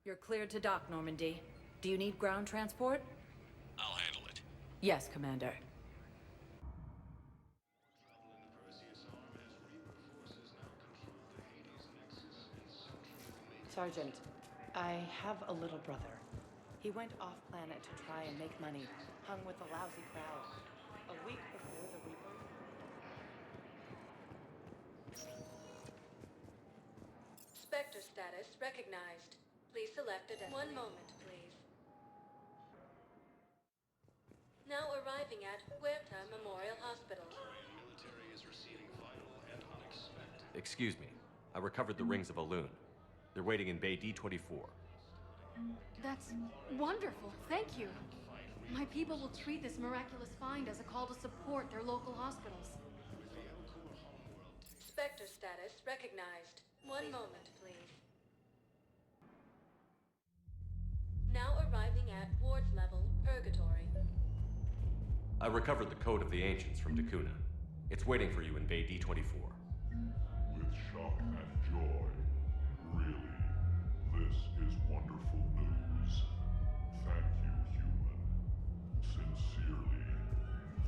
You're cleared to dock, Normandy. Do you need ground transport? I'll handle it. Yes, Commander. Sergeant, I have a little brother. He went off-planet to try and make money, hung with a lousy crowd. A week before the Reaper... Spectre status recognized. Please select a destination. One moment, please. Now arriving at Huerta Memorial Hospital. Military is receiving vital and unexpected. Excuse me. I recovered the rings of a loon. They're waiting in Bay D-24. That's wonderful. Thank you. My people will treat this miraculous find as a call to support their local hospitals. Spectre status recognized. One moment, please. Now arriving at wards level, Purgatory. I recovered the Code of the Ancients from Dakuna. It's waiting for you in Bay D-24. With shock and joy. Really, this is wonderful news. Thank you, human. Sincerely,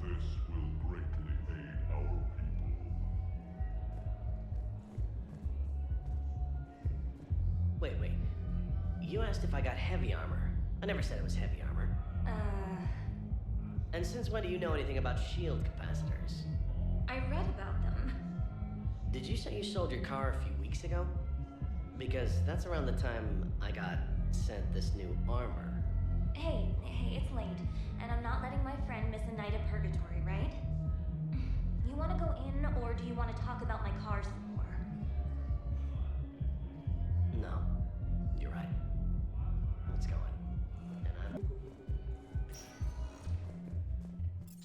this will greatly aid our people. Wait. You asked if I got heavy armor. I never said it was heavy armor. And since when do you know anything about shield capacitors? I read about them. Did you say you sold your car a few weeks ago? Because that's around the time I got sent this new armor. Hey, it's late, and I'm not letting my friend miss a night of purgatory, right? You want to go in, or do you want to talk about my car some more? No, you're right. Let's go in. And I'm...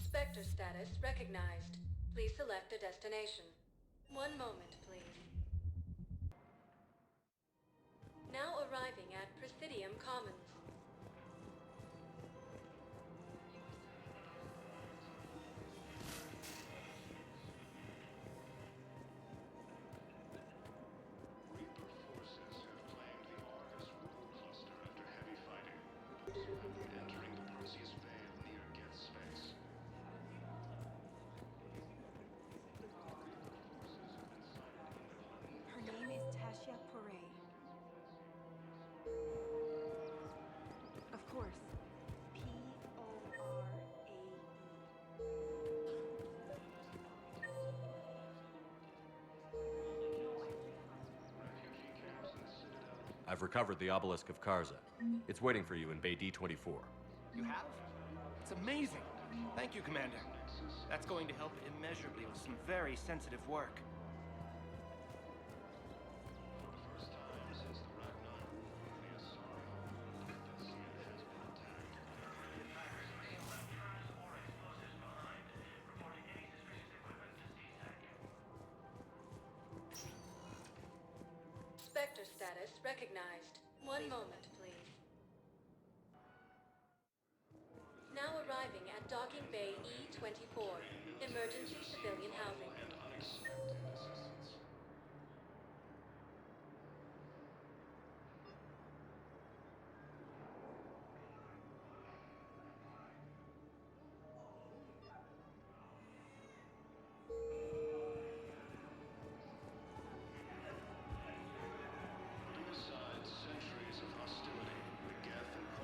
Spectre status recognized. Please select a destination. One moment, please. Now arriving at Presidium Commons. Reaper forces have claimed the Argus World Cluster after heavy fighting. Entering the Perseus Veil near Geth space. Her name is Thessia. Of course. I've recovered the Obelisk of Karza. It's waiting for you in Bay D-24. You have? It's amazing. Thank you, Commander. That's going to help immeasurably with some very sensitive work. Spectre status recognized. One moment, please. Now arriving at Docking Bay E-24. Emergency civilian housing.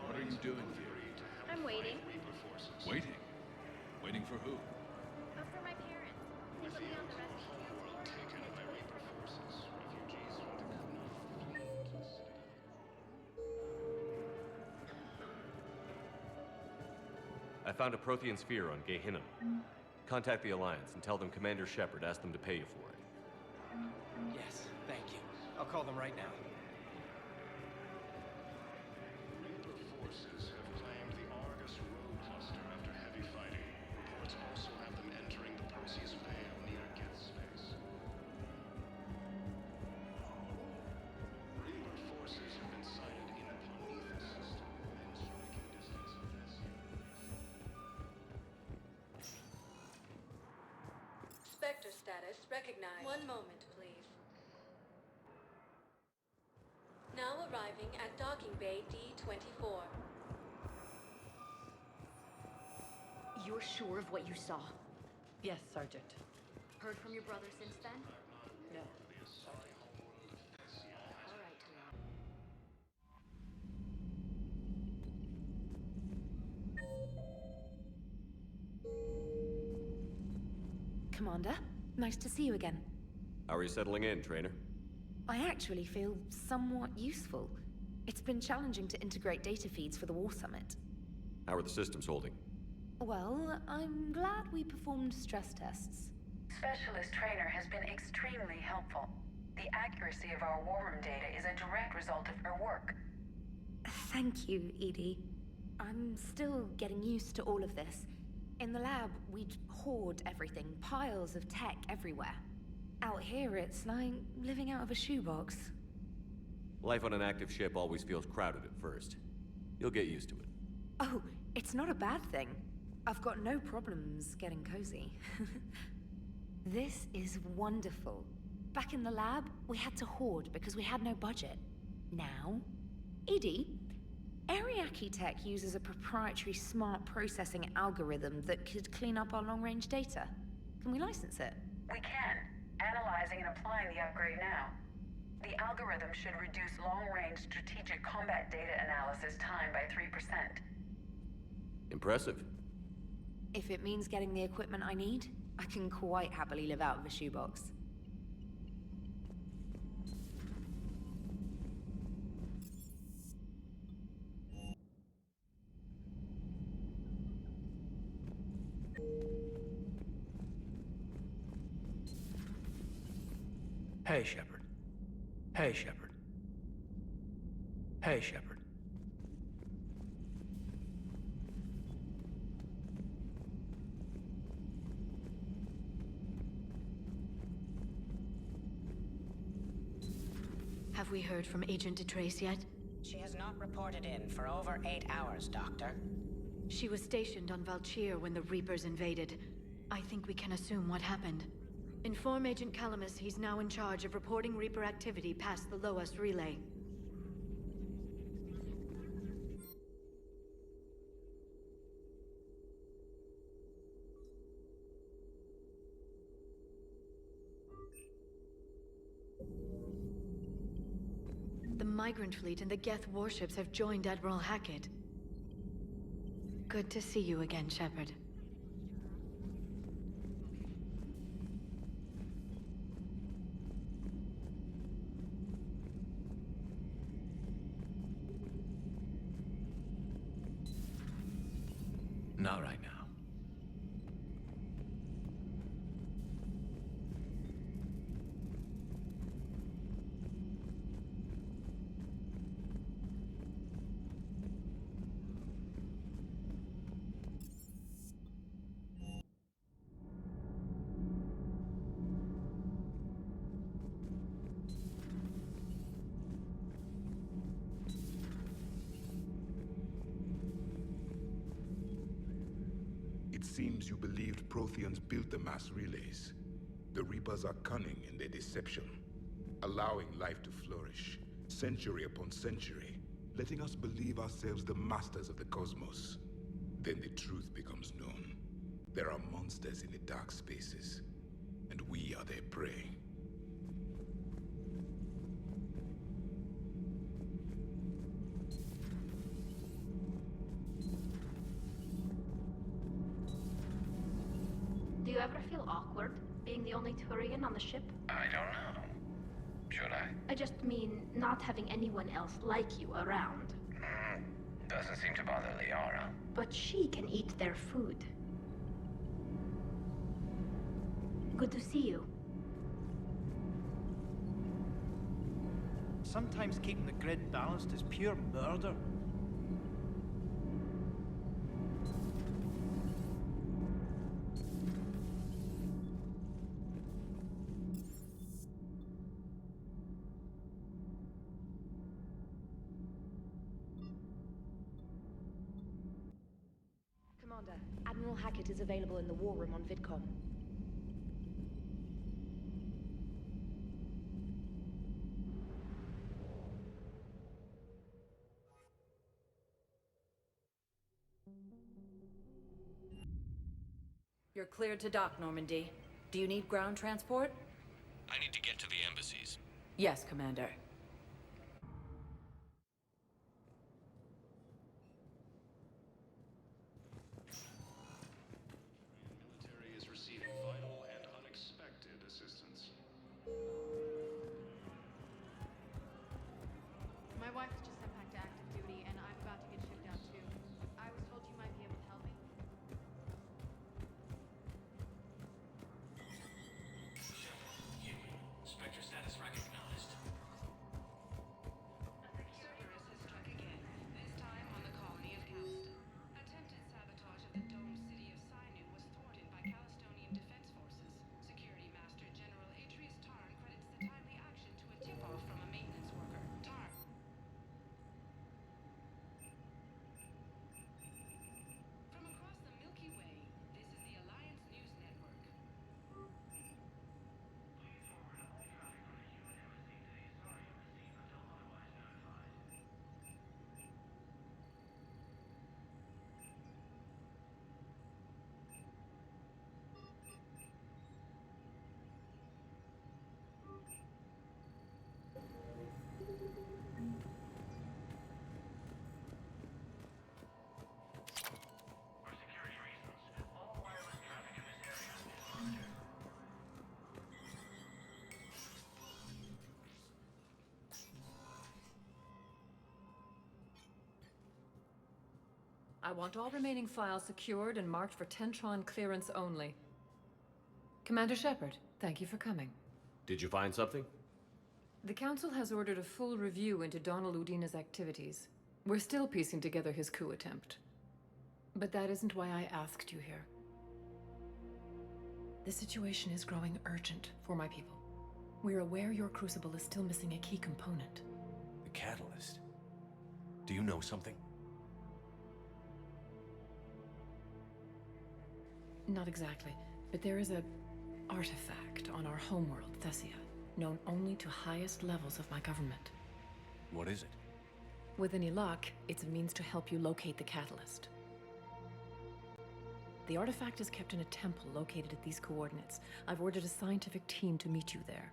What are you doing here? I'm waiting. Waiting? Waiting for who? For my parents. They put me on the rescue I found a Prothean sphere on Gehinnom. Contact the Alliance and tell them Commander Shepard asked them to pay you for it. Yes, thank you. I'll call them right now. Reaper forces have claimed the Argus Road Cluster after heavy fighting. Reports also have them entering the Perseus Veil near Geth space. Reaper forces have been sighted in the Prometheus system within striking distance of Thessia. Spectre status recognized. One moment, please. Now arriving at docking bay D-24. You're sure of what you saw? Yes, Sergeant. Heard from your brother since then? No. All right, Tyrone. Commander, nice to see you again. How are you settling in, trainer? I actually feel somewhat useful. It's been challenging to integrate data feeds for the War Summit. How are the systems holding? Well, I'm glad we performed stress tests. Specialist Trainer has been extremely helpful. The accuracy of our war room data is a direct result of her work. Thank you, Edie. I'm still getting used to all of this. In the lab, we'd hoard everything, piles of tech everywhere. Out here, it's like living out of a shoebox. Life on an active ship always feels crowded at first. You'll get used to it. Oh, it's not a bad thing. I've got no problems getting cozy. This is wonderful. Back in the lab, we had to hoard because we had no budget. Now, Edie, Ariake Tech uses a proprietary smart processing algorithm that could clean up our long-range data. Can we license it? We can. Analyzing and applying the upgrade now. The algorithm should reduce long-range strategic combat data analysis time by 3%. Impressive. If it means getting the equipment I need, I can quite happily live out of a shoebox. Hey, Shepard. Hey, Shepard. Hey, Shepard. Have we heard from Agent DeTrace yet? She has not reported in for over 8 hours, Doctor. She was stationed on Valchir when the Reapers invaded. I think we can assume what happened. Inform Agent Calamus he's now in charge of reporting Reaper activity past the Loas relay. The Migrant Fleet and the Geth warships have joined Admiral Hackett. Good to see you again, Shepard. Not right now. It seems you believed Protheans built the mass relays. The Reapers are cunning in their deception, allowing life to flourish, century upon century, letting us believe ourselves the masters of the cosmos. Then the truth becomes known. There are monsters in the dark spaces, and we are their prey. Do you ever feel awkward, being the only Turian on the ship? I don't know. Should I? I just mean not having anyone else like you around. Doesn't seem to bother Liara. But she can eat their food. Good to see you. Sometimes keeping the grid balanced is pure murder. Commander, Admiral Hackett is available in the war room on VidCom. You're cleared to dock, Normandy. Do you need ground transport? I need to get to the embassies. Yes, Commander. Military is receiving vital and unexpected assistance. My wife was just sent back to active duty, and I'm about to get shipped out too. I was told you might be able to help me. Spectre status recognized. Cerberus has struck again, this time on the colony of Calliston. Attempted sabotage of the domed city of Sinu was thwarted by Calistonian Defense Forces. Security Master General Atreus Tarn credits the timely action to a tip-off from a maintenance worker. Tarn. From across the Milky Way, this is the Alliance News Network. I want all remaining files secured and marked for Tentron clearance only. Commander Shepard, thank you for coming. Did you find something? The Council has ordered a full review into Donald Udina's activities. We're still piecing together his coup attempt. But that isn't why I asked you here. The situation is growing urgent for my people. We're aware your crucible is still missing a key component. The catalyst. Do you know something? Not exactly, but there is a artifact on our homeworld, Thessia, known only to highest levels of my government. What is it? With any luck, it's a means to help you locate the catalyst. The artifact is kept in a temple located at these coordinates. I've ordered a scientific team to meet you there.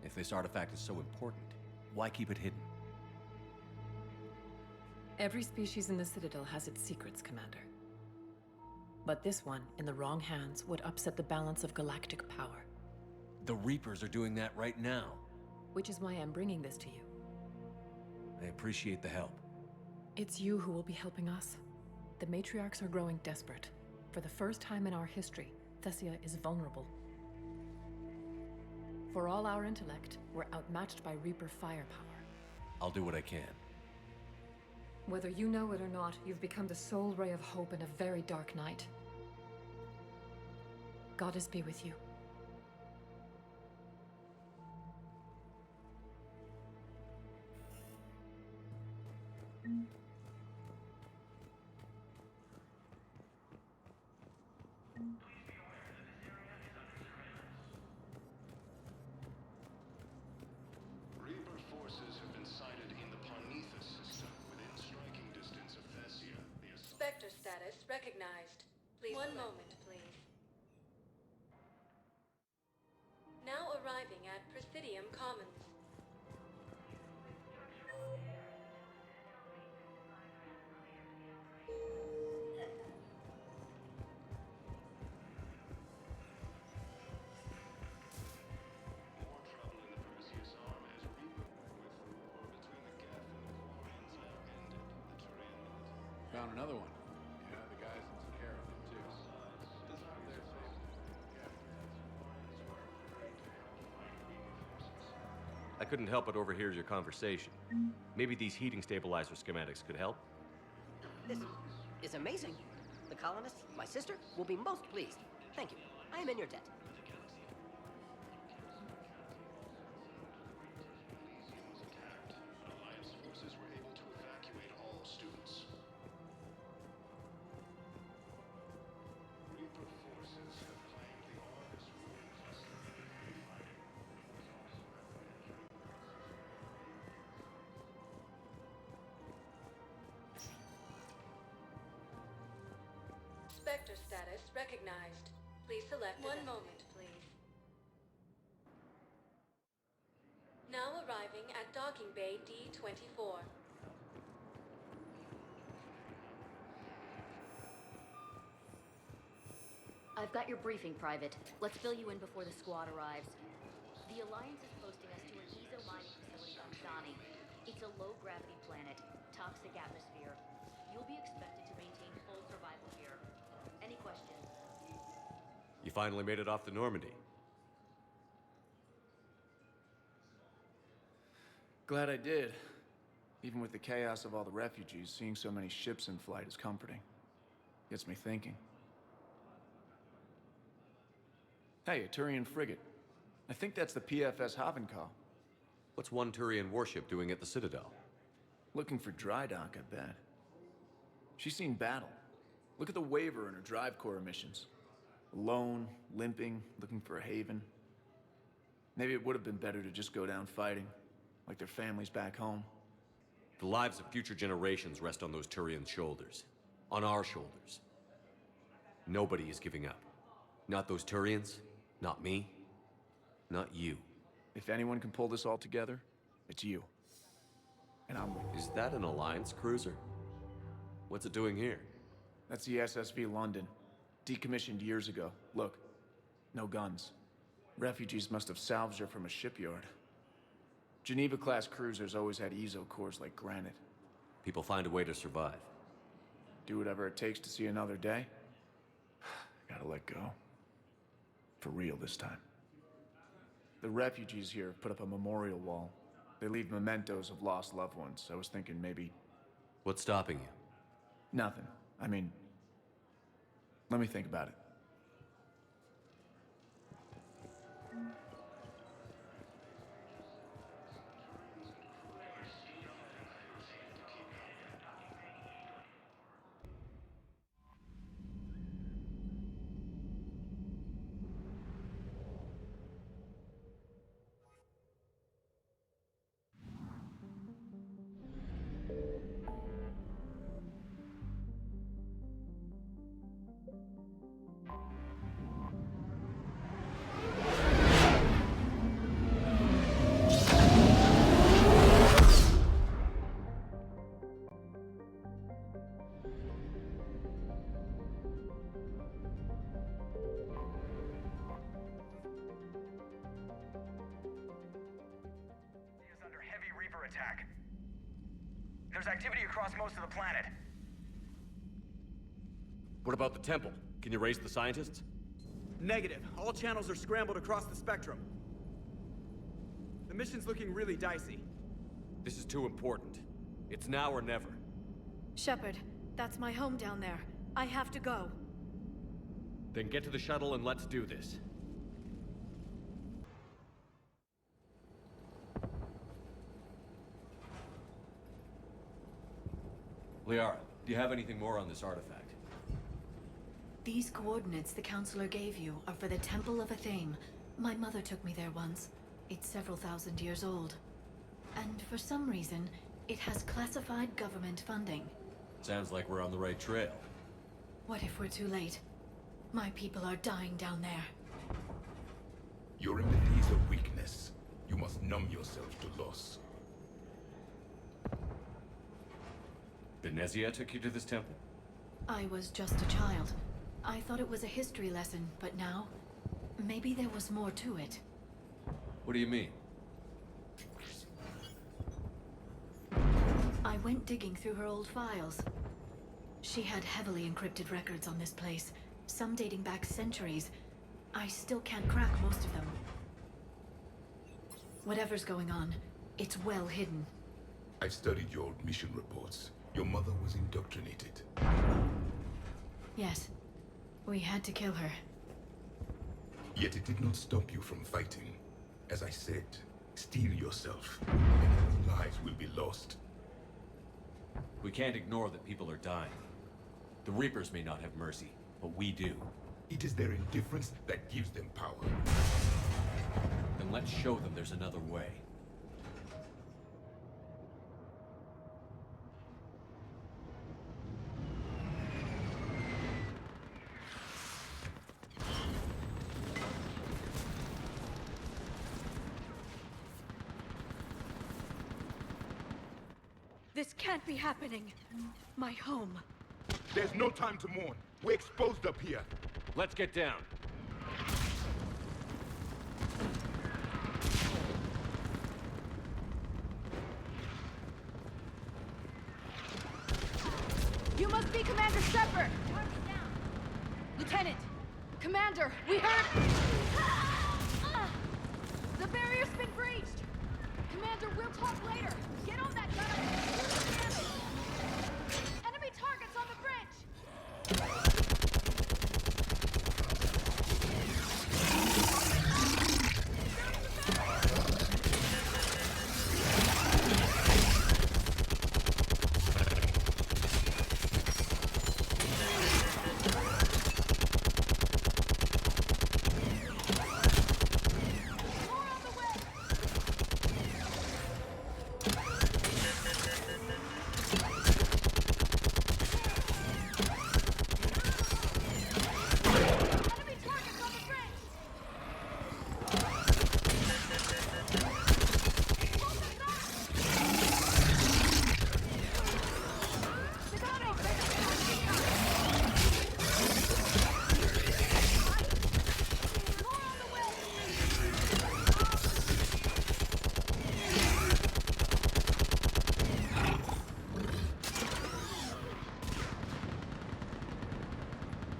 If this artifact is so important, why keep it hidden? Every species in the Citadel has its secrets, Commander. But this one, in the wrong hands, would upset the balance of galactic power. The Reapers are doing that right now. Which is why I'm bringing this to you. I appreciate the help. It's you who will be helping us. The matriarchs are growing desperate. For the first time in our history, Thessia is vulnerable. For all our intellect, we're outmatched by Reaper firepower. I'll do what I can. Whether you know it or not, you've become the sole ray of hope in a very dark night. Goddess be with you. Reaper forces have been sighted in the Parnithus system within striking distance of Thessia. Spectre status recognized. Please. One moment, please. Now arriving at Presidium Commons. More trouble in the Perseus arm as Reaper with the war between the Geth and the Quarians now ended. The Turian military. Found another one. Yeah, the guys in Sakara did too. This one there saves I couldn't help but overhear your conversation. Maybe these heating stabilizer schematics could help? This is amazing. The colonists, my sister, will be most pleased. Thank you. I am in your debt. Was attacked. Alliance forces were able to evacuate all students. Reaper forces have claimed the Argus Road cluster. Spectre status recognized. Please select one moment, please. Now arriving at docking bay D-24. I've got your briefing, Private. Let's fill you in before the squad arrives. The Alliance is posting us to an ESO mining facility on Zani. It's a low-gravity planet, toxic atmosphere. You'll be expected to maintain full survival here. Any questions? You finally made it off the Normandy. Glad I did. Even with the chaos of all the refugees, seeing so many ships in flight is comforting. Gets me thinking. Hey, a Turian frigate. I think that's the PFS Havenkal. What's one Turian warship doing at the Citadel? Looking for dry dock, I bet. She's seen battle. Look at the waiver in her drive core emissions. Alone, limping, looking for a haven. Maybe it would have been better to just go down fighting, like their families back home. The lives of future generations rest on those Turian shoulders. On our shoulders. Nobody is giving up. Not those Turians, not me, not you. If anyone can pull this all together, it's you. And I'm with you. Is that an Alliance cruiser? What's it doing here? That's the SSV London. Decommissioned years ago. Look, no guns. Refugees must have salvaged her from a shipyard. Geneva-class cruisers always had ESO cores like granite. People find a way to survive. Do whatever it takes to see another day. Gotta let go. For real this time. The refugees here have put up a memorial wall. They leave mementos of lost loved ones. I was thinking maybe... What's stopping you? Nothing. I mean... Let me think about it. Attack. There's activity across most of the planet. What about the temple? Can you raise the scientists? Negative. All channels are scrambled across the spectrum. The mission's looking really dicey. This is too important. It's now or never. Shepard, that's my home down there. I have to go. Then get to the shuttle and let's do this. Liara, do you have anything more on this artifact? These coordinates the Counselor gave you are for the Temple of Athame. My mother took me there once. It's several thousand years old. And for some reason, it has classified government funding. Sounds like we're on the right trail. What if we're too late? My people are dying down there. You're in the days of weakness. You must numb yourself to loss. Thessia took you to this temple? I was just a child. I thought it was a history lesson, but now, maybe there was more to it. What do you mean? I went digging through her old files. She had heavily encrypted records on this place, some dating back centuries. I still can't crack most of them. Whatever's going on, it's well hidden. I've studied your old mission reports. Your mother was indoctrinated. Yes. We had to kill her. Yet it did not stop you from fighting. As I said, steel yourself, and lives will be lost. We can't ignore that people are dying. The Reapers may not have mercy, but we do. It is their indifference that gives them power. Then let's show them there's another way. This can't be happening. My home. There's no time to mourn. We're exposed up here. Let's get down. You must be Commander Shepard! Lieutenant! Commander, we heard... The barrier's been breached! Commander, we'll talk later! Get on that gun! Enemy targets on the bridge!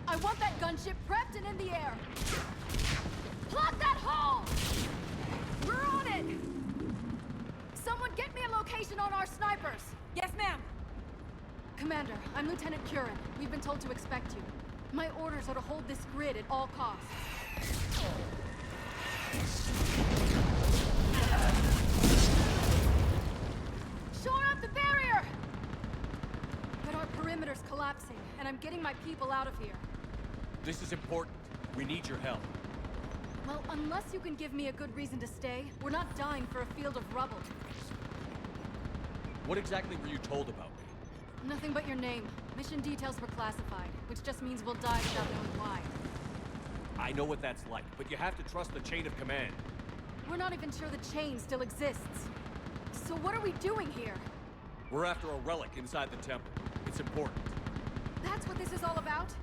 I want that gunship prepped and in the air! Plug that hole! We're on it! Someone get me a location on our snipers! Yes, ma'am! Commander, I'm Lieutenant Curran. We've been told to expect you. My orders are to hold this grid at all costs. Shore up the barrier! But our perimeter's collapsing, and I'm getting my people out of here. This is important. We need your help. Well, unless you can give me a good reason to stay, we're not dying for a field of rubble. What exactly were you told about me? Nothing but your name. Mission details were classified, which just means we'll die without knowing why. I know what that's like, but you have to trust the chain of command. We're not even sure the chain still exists. So what are we doing here? We're after a relic inside the temple. It's important. That's what this is all about?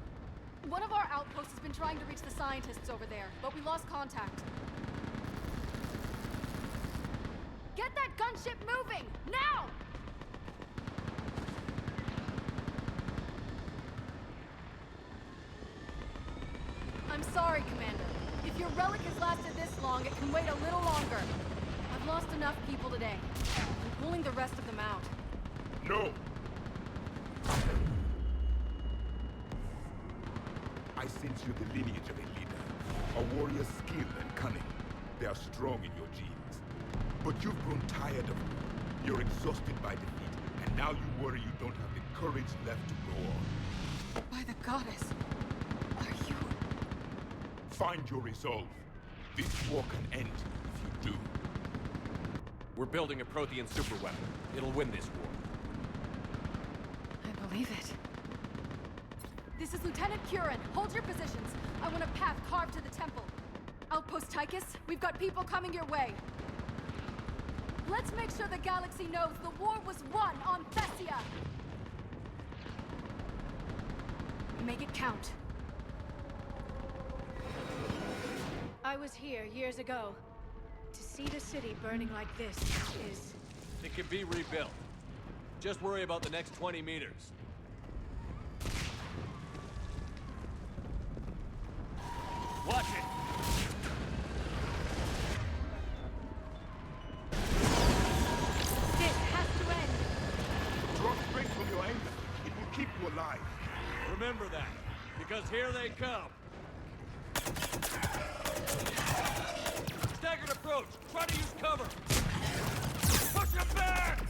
One of our outposts has been trying to reach the scientists over there, but we lost contact. Get that gunship moving! Now! I'm sorry, Commander. If your relic has lasted this long, it can wait a little longer. I've lost enough people today. I'm pulling the rest of them out. No! I sense you the lineage of a leader. A warrior's skill and cunning. They are strong in your genes. But you've grown tired of them. You're exhausted by defeat, and now you worry you don't have the courage left to go on. By the goddess, are you... Find your resolve. This war can end if you do. We're building a Prothean superweapon. It'll win this war. I believe it. This is Lieutenant Curran. Hold your positions. I want a path carved to the temple. Outpost Tychus, we've got people coming your way. Let's make sure the galaxy knows the war was won on Thessia. Make it count. I was here years ago. To see the city burning like this is... It can be rebuilt. Just worry about the next 20 meters. Watch it! This has to end! Draw strength from your anger. It will keep you alive. Remember that, because here they come. Staggered approach. Try to use cover. Push him back!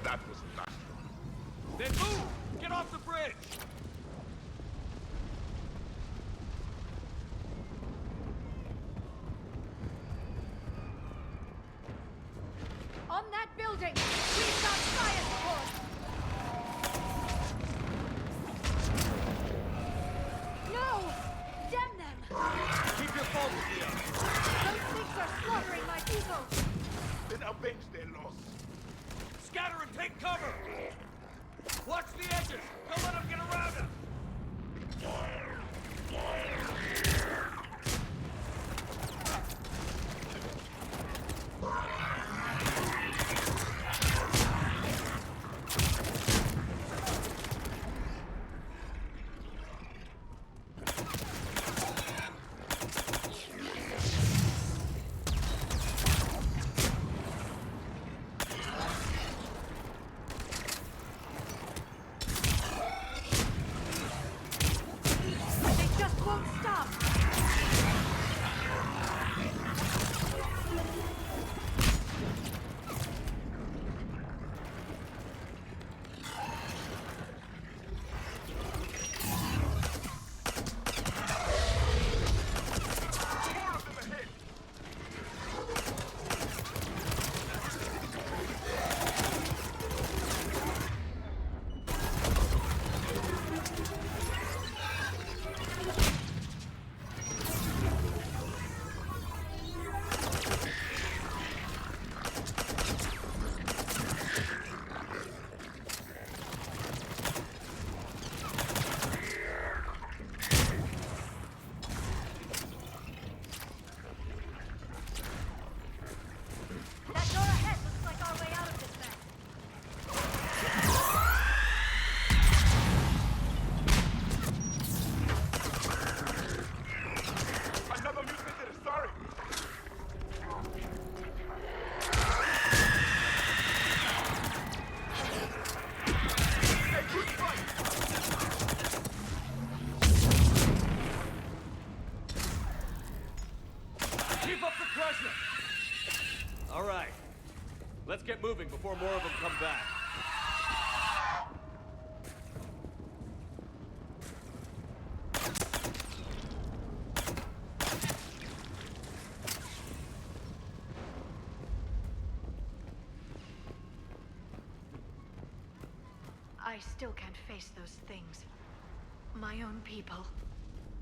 That was natural. Then move! Get off the bridge! On that building! We've got fire support! No! Damn them! Keep your focus, Leon. Those things are slaughtering my people! Then avenge their loss. Scatter and take cover! Watch the edges! Don't let them get around us! They just won't stop! That door ahead looks like our way out of this mess. Another mutant, sorry. Hey, good fight. Keep up the pressure! All right. Let's get moving before more of them come back. I still can't face those things. My own people.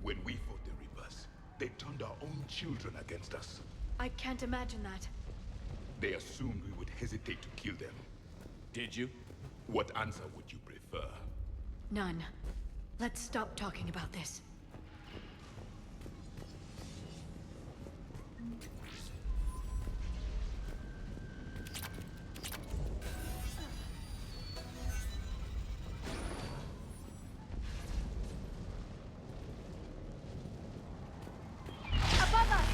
When we fought the Reapers, they turned our own children against us. I can't imagine that. They assumed we would hesitate to kill them. Did you? What answer would you prefer? None. Let's stop talking about this. Above us!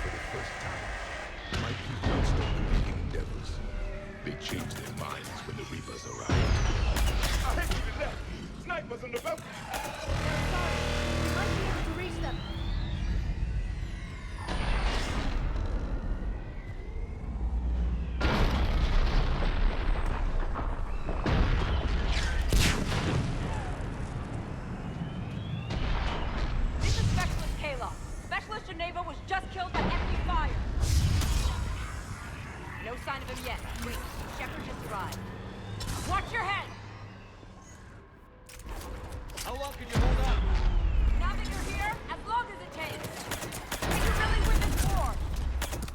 For the first time, my people stopped believing in devils. They changed their minds when the Reapers arrived. Ahead to the left! Snipers on the balcony! Sorry, we might be able to reach them. This is Specialist Kayla. Specialist Geneva was just killed by enemy fire. No sign of him yet. Wait, Shepard just arrived. Watch your head! How long can you hold out? Now that you're here, as long as it takes. Can you really win this war?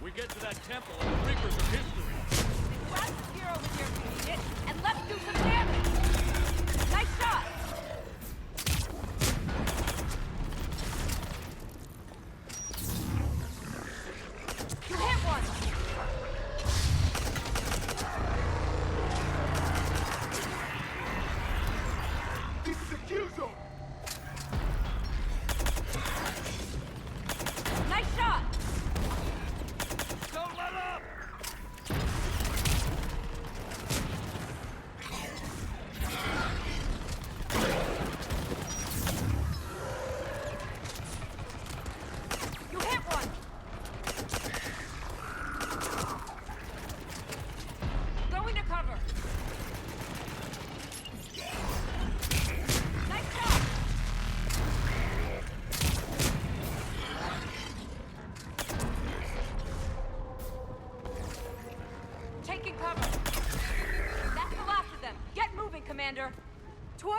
We get to that temple and the Reapers are history. Grab some heroes in here if you need it, and let's do some damage! Nice shot! You hit one! This is a kill zone! Nice shot! Don't let up!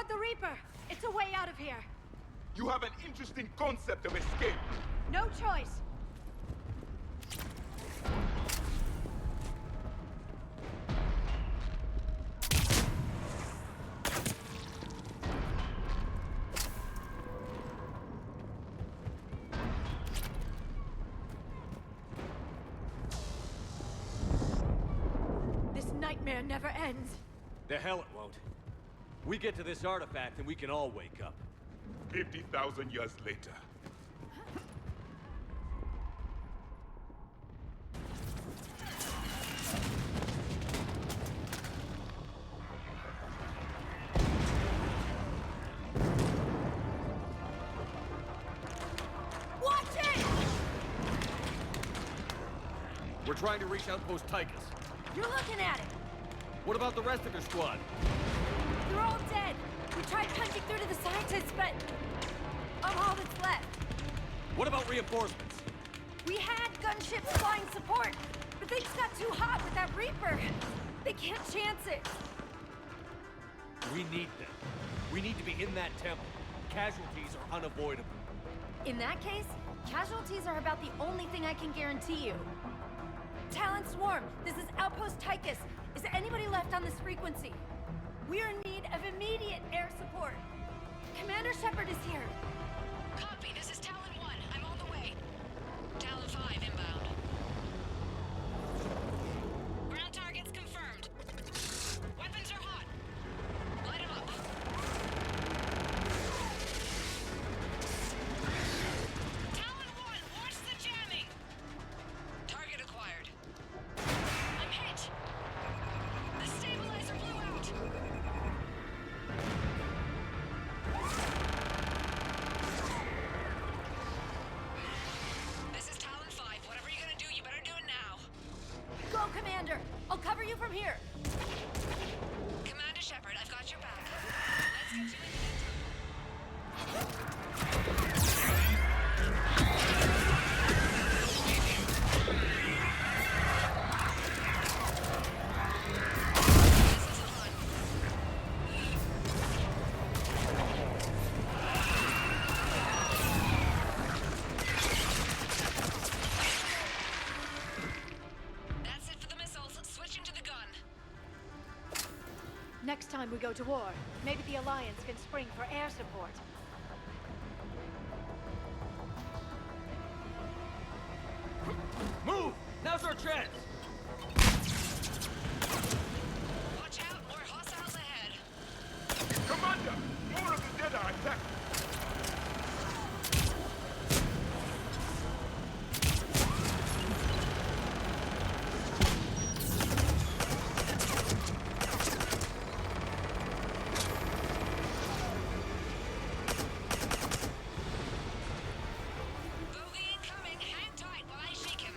got the Reaper! It's a way out of here! You have an interesting concept of escape. No choice! This nightmare never ends. The hell it won't. We get to this artifact and we can all wake up. 50,000 years later. Watch it! We're trying to reach Outpost Tychus. You're looking at it! What about the rest of your squad? They're all dead! We tried punching through to the scientists, but I'm all that's left. What about reinforcements? We had gunships flying support, but things got too hot with that Reaper. They can't chance it. We need them. We need to be in that temple. Casualties are unavoidable. In that case, casualties are about the only thing I can guarantee you. Talon Swarm, this is Outpost Tychus. Is anybody left on this frequency? We're in need of immediate air support. Commander Shepard is here. Copy, this is Talon 1. I'm on the way. Talon 5 inbound. Ground targets confirmed. Weapons are hot. Light 'em up. Talon 1, watch the jamming! Target acquired. I'm hit! The stabilizer blew out! This is Talon 5. Whatever you're gonna do, you better do it now. Go, Commander! I'll cover you from here. Commander Shepard, I've got your back. Let's get you in. That's it for the missiles. Switching to the gun. Next time we go to war, maybe the Alliance can spring for air support. Move! Now's our chance! Watch out, more hostiles ahead. Commander! More of the dead are attacking! Bogey incoming. Hang tight while I shake him.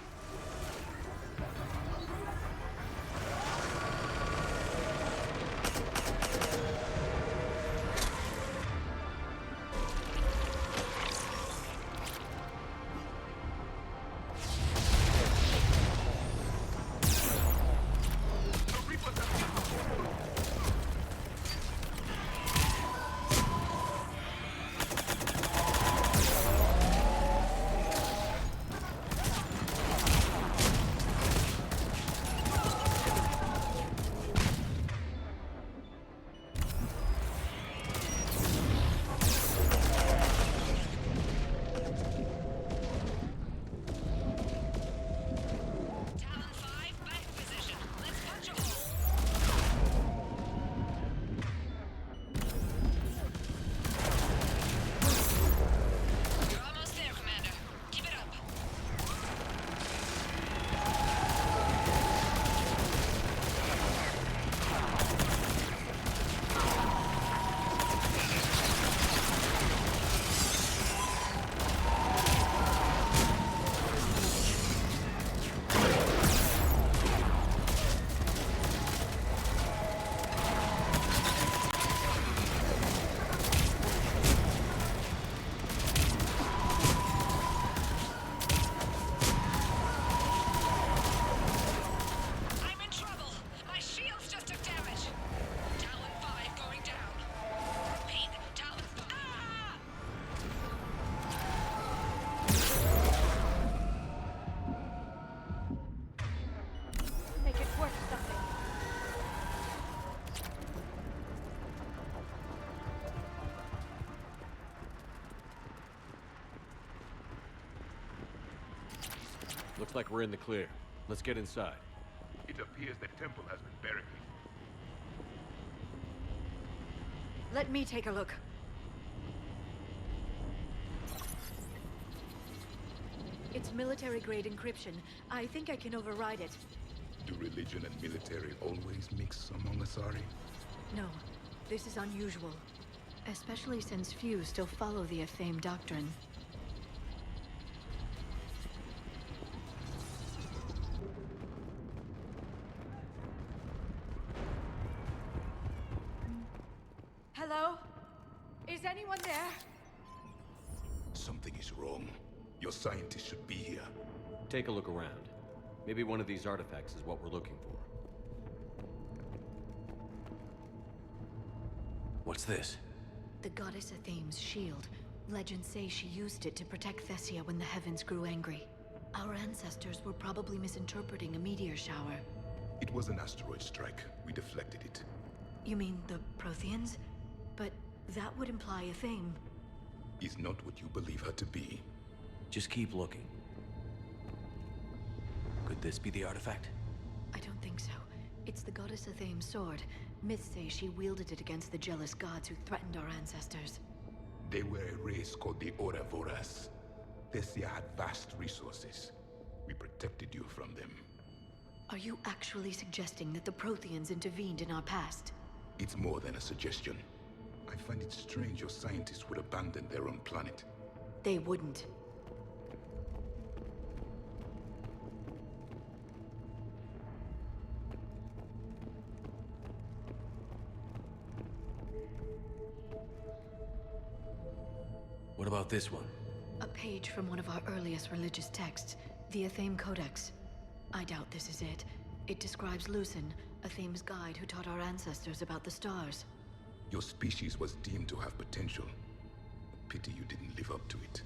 Looks like we're in the clear. Let's get inside. It appears the temple has been barricaded. Let me take a look. It's military-grade encryption. I think I can override it. Do religion and military always mix among Asari? No, this is unusual. Especially since few still follow the Athame doctrine. Hello? Is anyone there? Something is wrong. Your scientists should be here. Take a look around. Maybe one of these artifacts is what we're looking for. What's this? The goddess Athame's shield. Legends say she used it to protect Thessia when the heavens grew angry. Our ancestors were probably misinterpreting a meteor shower. It was an asteroid strike. We deflected it. You mean the Protheans? But that would imply Athame. Is not what you believe her to be. Just keep looking. Could this be the artifact? I don't think so. It's the goddess Athame's sword. Myths say she wielded it against the jealous gods who threatened our ancestors. They were a race called the Ouroboros. Thessia had vast resources. We protected you from them. Are you actually suggesting that the Protheans intervened in our past? It's more than a suggestion. I find it strange your scientists would abandon their own planet. They wouldn't. What about this one? A page from one of our earliest religious texts, the Athame Codex. I doubt this is it. It describes Lucen, Athame's guide who taught our ancestors about the stars. Your species was deemed to have potential. A pity you didn't live up to it.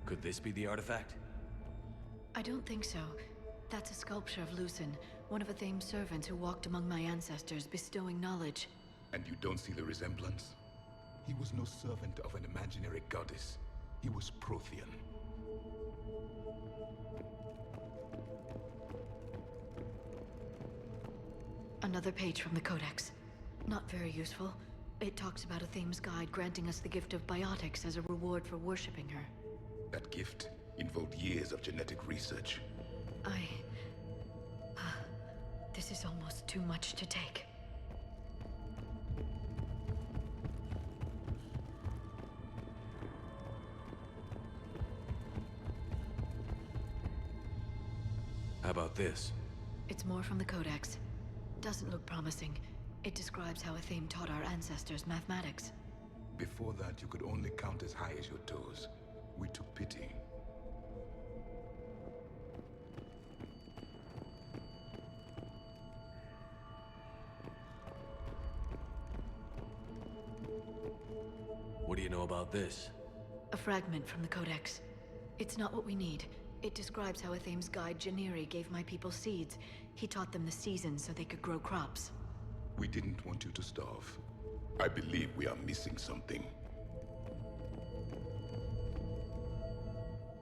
Could this be the artifact? I don't think so. That's a sculpture of Lucen, one of Athame's servants who walked among my ancestors, bestowing knowledge. And you don't see the resemblance? He was no servant of an imaginary goddess. He was Prothean. Another page from the Codex. Not very useful. It talks about Athame's guide granting us the gift of biotics as a reward for worshipping her. That gift involved years of genetic research. This is almost too much to take. How about this? It's more from the Codex. Doesn't look promising. It describes how Athame taught our ancestors mathematics. Before that, you could only count as high as your toes. We took pity. What do you know about this? A fragment from the Codex. It's not what we need. It describes how Athame's guide Janiri gave my people seeds. He taught them the seasons so they could grow crops. We didn't want you to starve. I believe we are missing something.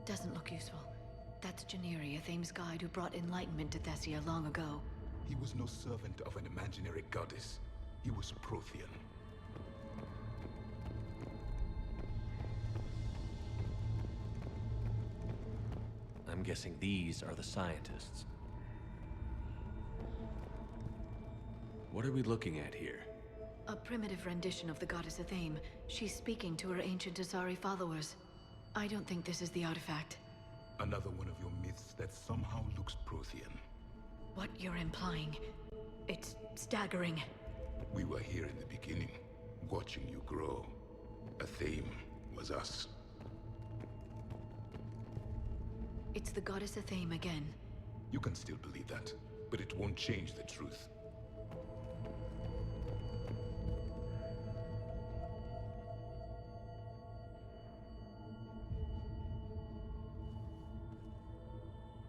Doesn't look useful. That's Janiri, Athame's guide who brought enlightenment to Thessia long ago. He was no servant of an imaginary goddess. He was Prothean. I'm guessing these are the scientists. What are we looking at here? A primitive rendition of the goddess Athame. She's speaking to her ancient Asari followers. I don't think this is the artifact. Another one of your myths that somehow looks Prothean. What you're implying, it's staggering. We were here in the beginning, watching you grow. Athame was us. It's the goddess Athame again. You can still believe that, but it won't change the truth.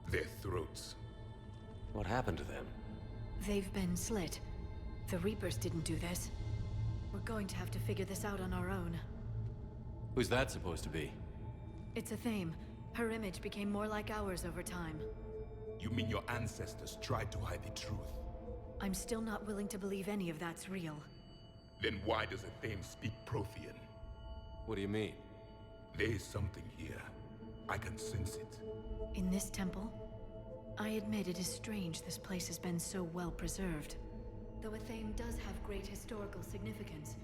Their throats. What happened to them? They've been slit. The Reapers didn't do this. We're going to have to figure this out on our own. Who's that supposed to be? It's a theme. Her image became more like ours over time. You mean your ancestors tried to hide the truth? I'm still not willing to believe any of that's real. Then why does a Thame speak Prothean? What do you mean? There is something here. I can sense it. In this temple? I admit it is strange this place has been so well preserved. Though a Thame does have great historical significance,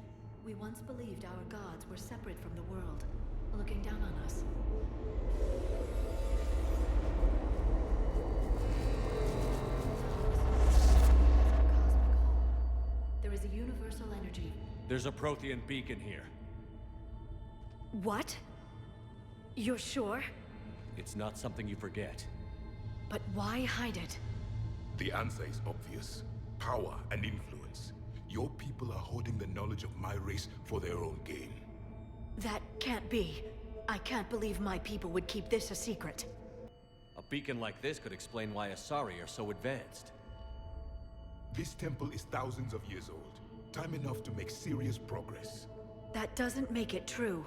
we once believed our gods were separate from the world, looking down on us. There is a universal energy. There's a Prothean beacon here. What? You're sure? It's not something you forget. But why hide it? The answer is obvious. Power and influence. Your people are holding the knowledge of my race for their own gain. That can't be. I can't believe my people would keep this a secret. A beacon like this could explain why Asari are so advanced. This temple is thousands of years old. Time enough to make serious progress. That doesn't make it true.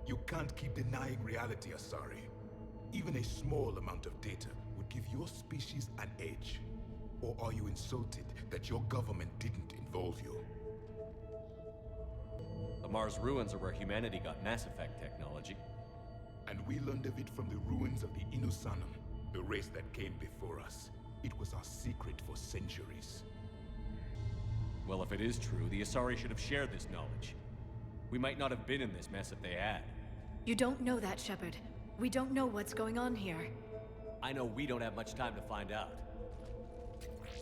You can't keep denying reality, Asari. Even a small amount of data would give your species an edge. Or are you insulted that your government didn't involve you? The Mars ruins are where humanity got Mass Effect technology. And we learned of it from the ruins of the Inusanum, the race that came before us. It was our secret for centuries. Well, if it is true, the Asari should have shared this knowledge. We might not have been in this mess if they had. You don't know that, Shepard. We don't know what's going on here. I know we don't have much time to find out.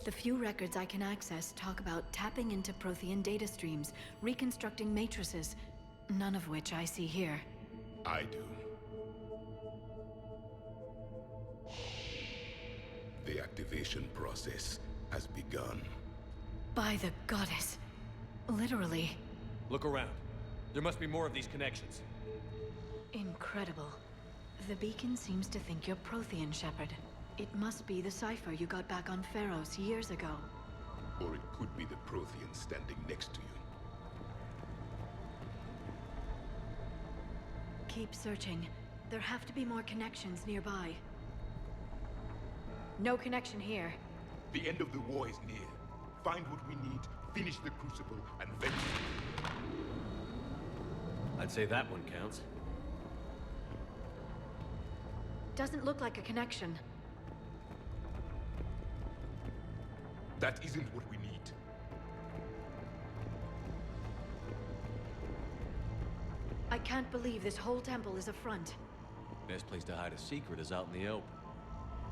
The few records I can access talk about tapping into Prothean data streams, reconstructing matrices, none of which I see here. I do. The activation process has begun. By the goddess. Literally. Look around. There must be more of these connections. Incredible. The beacon seems to think you're Prothean, Shepard. It must be the cipher you got back on Pharos years ago. Or it could be the Prothean standing next to you. Keep searching. There have to be more connections nearby. No connection here. The end of the war is near. Find what we need, finish the Crucible, and then... I'd say that one counts. Doesn't look like a connection. That isn't what we need. I can't believe this whole temple is a front. Best place to hide a secret is out in the open.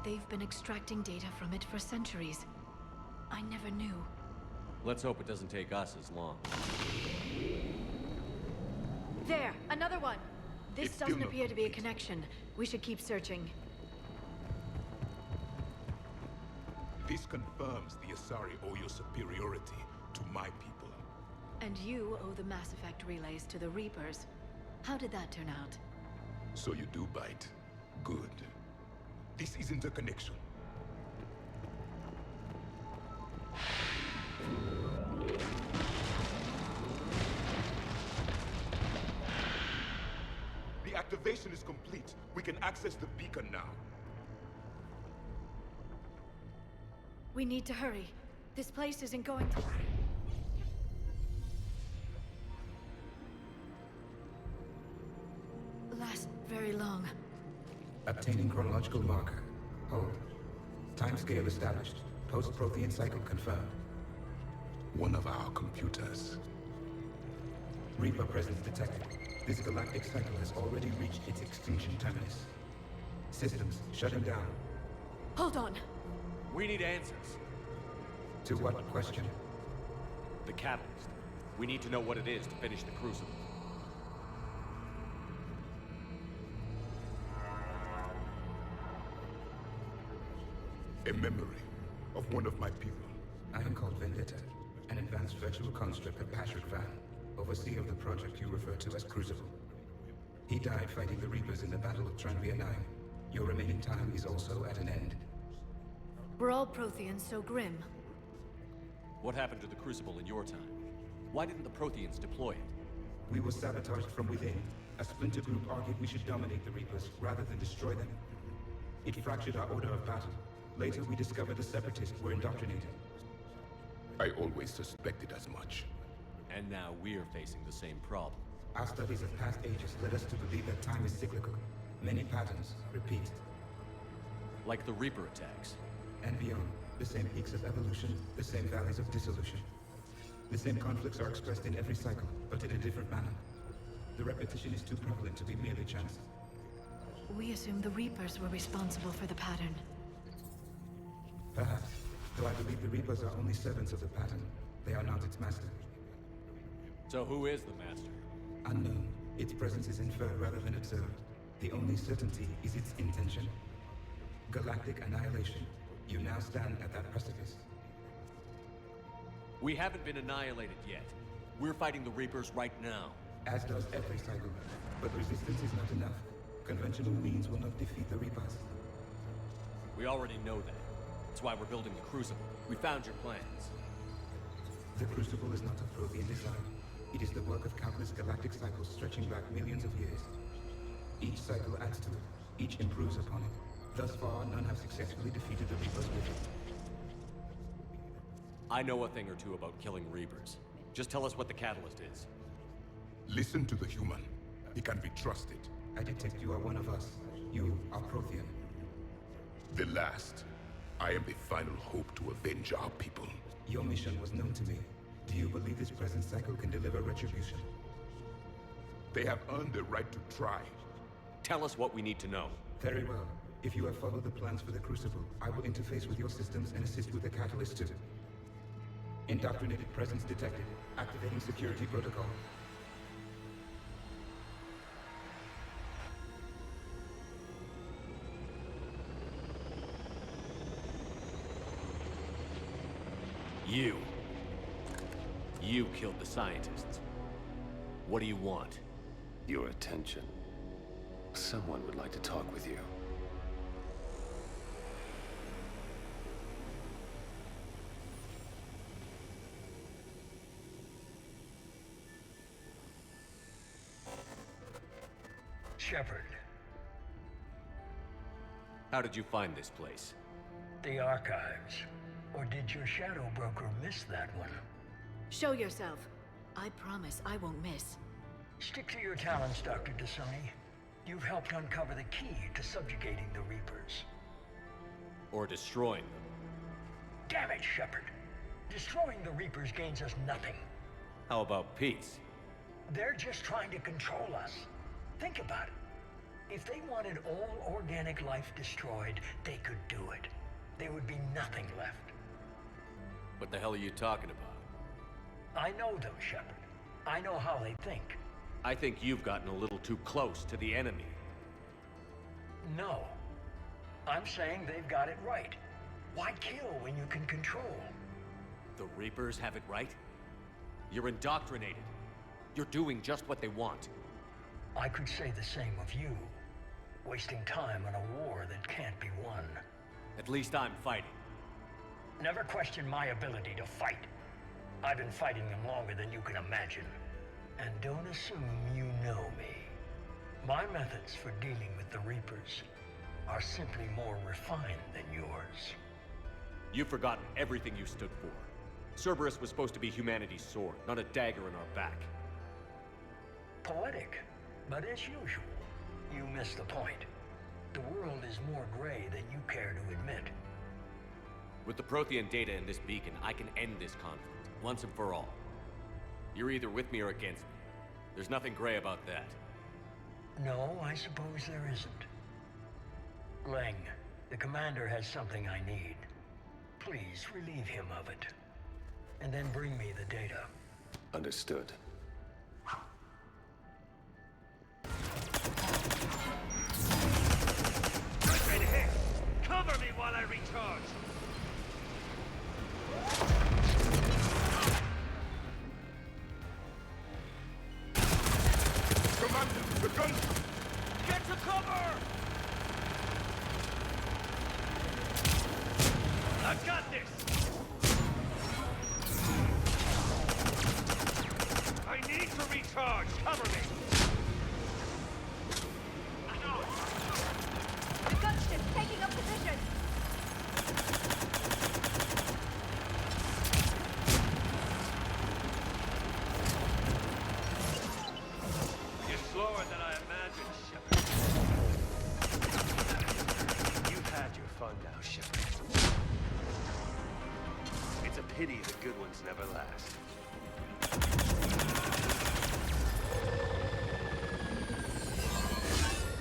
They've been extracting data from it for centuries. I never knew. Let's hope it doesn't take us as long. There! Another one! This It's doesn't still appear not to be a complete. connection. We should keep searching. This confirms the Asari owe your superiority to my people. And you owe the Mass Effect relays to the Reapers. How did that turn out? So you do bite. Good. This isn't a connection. The activation is complete. We can access the beacon now. We need to hurry. This place isn't going to... last very long. Obtaining chronological marker. Hold. Timescale established. Post-Prothean cycle confirmed. One of our computers. Reaper presence detected. This galactic cycle has already reached its extinction terminus. Systems shutting down. Hold on. We need answers. To what question? The catalyst. We need to know what it is to finish the Crucible. A memory of one of my people. I am called Vendetta, an advanced virtual construct of Patrick Van, overseer of the project you refer to as Crucible. He died fighting the Reapers in the Battle of Tranvia 9. Your remaining time is also at an end. Were all Protheans so grim? What happened to the Crucible in your time? Why didn't the Protheans deploy it? We were sabotaged from within. A splinter group argued we should dominate the Reapers rather than destroy them. It fractured our order of battle. Later, we discovered the Separatists were indoctrinated. I always suspected as much. And now we're facing the same problem. Our studies of past ages led us to believe that time is cyclical. Many patterns repeat. Like the Reaper attacks. And beyond, the same peaks of evolution, the same valleys of dissolution. The same conflicts are expressed in every cycle, but in a different manner. The repetition is too prevalent to be merely chance. We assume the Reapers were responsible for the pattern. Perhaps, though I believe the Reapers are only servants of the pattern. They are not its master. So who is the master? Unknown. Its presence is inferred rather than observed. The only certainty is its intention. Galactic annihilation. You now stand at that precipice. We haven't been annihilated yet. We're fighting the Reapers right now. As does every cycle. But resistance is not enough. Conventional means will not defeat the Reapers. We already know that. That's why we're building the Crucible. We found your plans. The Crucible is not a Prothean design. It is the work of countless galactic cycles stretching back millions of years. Each cycle adds to it. Each improves upon it. Thus far, none have successfully defeated the Reapers with it. I know a thing or two about killing Reapers. Just tell us what the catalyst is. Listen to the human. He can be trusted. I detect you are one of us. You are Prothean. The last. I am the final hope to avenge our people. Your mission was known to me. Do you believe this present cycle can deliver retribution? They have earned the right to try. Tell us what we need to know. Very well. If you have followed the plans for the Crucible, I will interface with your systems and assist with the catalyst too. Indoctrinated presence detected. Activating security protocol. You killed the scientists. What do you want? Your attention. Someone would like to talk with you. Shepard. How did you find this place? The archives. Or did your shadow broker miss that one? Show yourself. I promise I won't miss. Stick to your talents, Dr. Dasani. You've helped uncover the key to subjugating the Reapers. Or destroying them. Damn it, Shepard. Destroying the Reapers gains us nothing. How about peace? They're just trying to control us. Think about it. If they wanted all organic life destroyed, they could do it. There would be nothing left. What the hell are you talking about? I know them, Shepard. I know how they think. I think you've gotten a little too close to the enemy. No. I'm saying they've got it right. Why kill when you can control? The Reapers have it right? You're indoctrinated. You're doing just what they want. I could say the same of you. Wasting time on a war that can't be won. At least I'm fighting. Never question my ability to fight. I've been fighting them longer than you can imagine. And don't assume you know me. My methods for dealing with the Reapers are simply more refined than yours. You've forgotten everything you stood for. Cerberus was supposed to be humanity's sword, not a dagger in our back. Poetic, but as usual, you missed the point. The world is more gray than you care to admit. With the Prothean data in this beacon, I can end this conflict, once and for all. You're either with me or against me. There's nothing gray about that. No, I suppose there isn't. Leng, the commander has something I need. Please relieve him of it. And then bring me the data. Understood. Right ahead! Cover me while I recharge! Commander, the gun! Get to cover! I've got this! I need to recharge! charge! Cover me! The gunship's taking up position! You're slower than I imagined, Shepard. You've had your fun now, Shepard. It's a pity the good ones never last.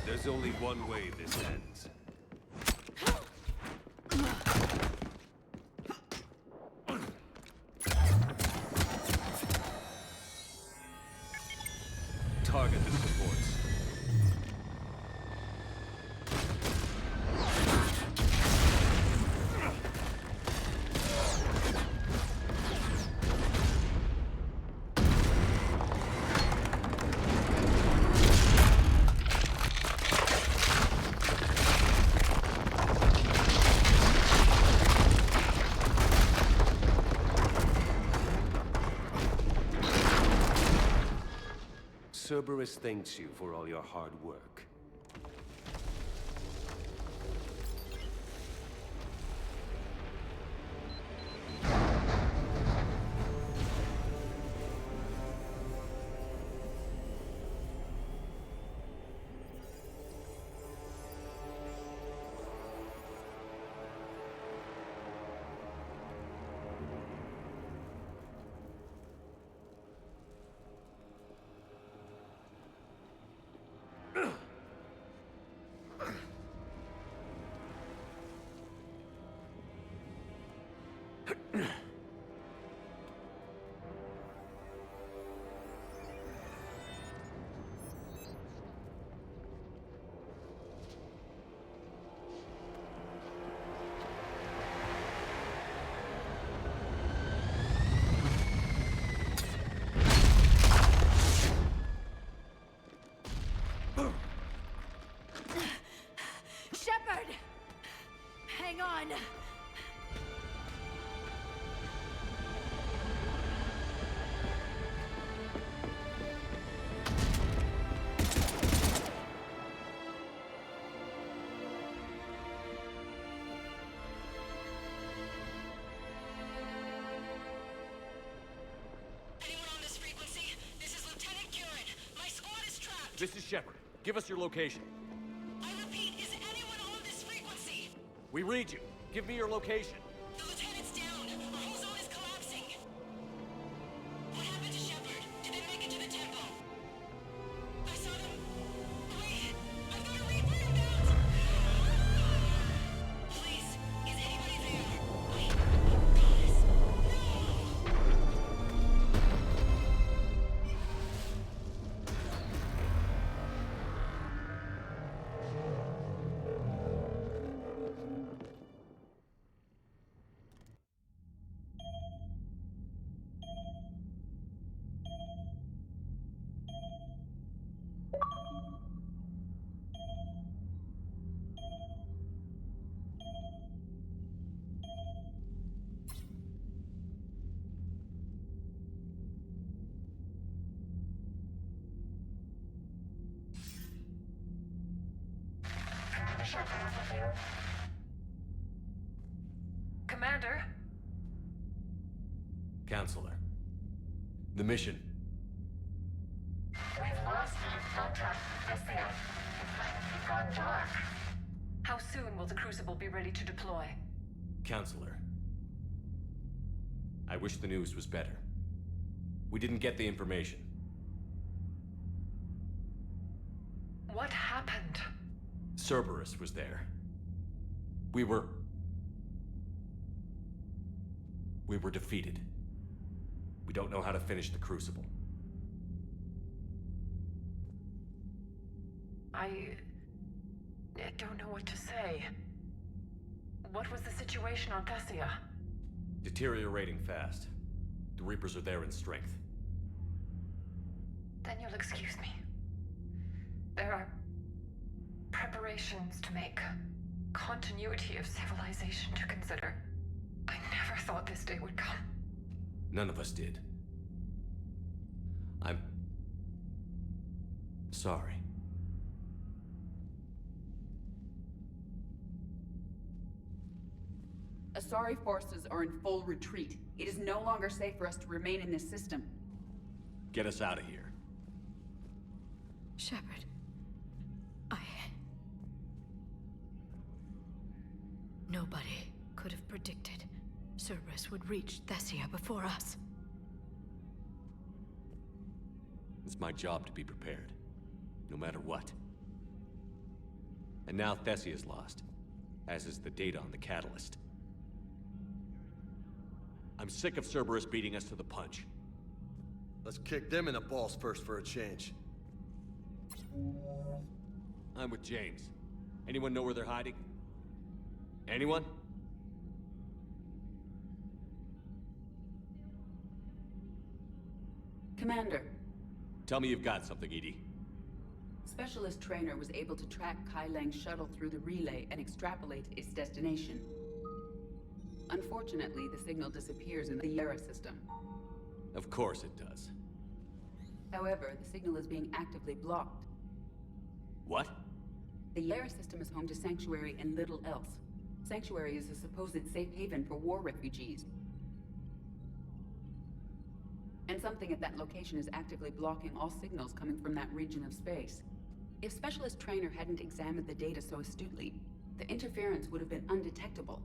There's only one way this ends. Target the supports. Cerberus thanks you for all your hard work. Shepard! Hang on! This is Shepard. Give us your location. I repeat, is anyone on this frequency? We read you. Give me your location. The lieutenant's down. Our whole zone is collapsing. What happened to Shepard? Did they make it to the temple? I saw them. Wait, I've got a Reaper inbound. Please, is anybody there? Wait, guys, Commander? Counselor. The mission. We've lost contact with Thessia. It's gone dark. How soon will the Crucible be ready to deploy? Counselor. I wish the news was better. We didn't get the information. What happened? Cerberus was there. We were defeated. We don't know how to finish the Crucible. I don't know what to say. What was the situation on Thessia? Deteriorating fast. The Reapers are there in strength. Then you'll excuse me. There are preparations to make. Continuity of civilization to consider. I never thought this day would come. None of us did. Sorry. Asari forces are in full retreat. It is no longer safe for us to remain in this system. Get us out of here. Shepard. Nobody could have predicted Cerberus would reach Thessia before us. It's my job to be prepared, no matter what. And now Thessia's lost, as is the data on the catalyst. I'm sick of Cerberus beating us to the punch. Let's kick them in the balls first for a change. I'm with James. Anyone know where they're hiding? Anyone? Commander. Tell me you've got something, EDI. Specialist Trainer was able to track Kai Lang's shuttle through the relay and extrapolate its destination. Unfortunately, the signal disappears in the Yara system. Of course it does. However, the signal is being actively blocked. What? The Yara system is home to Sanctuary and little else. Sanctuary is a supposed safe haven for war refugees. And something at that location is actively blocking all signals coming from that region of space. If Specialist Trainer hadn't examined the data so astutely, the interference would have been undetectable.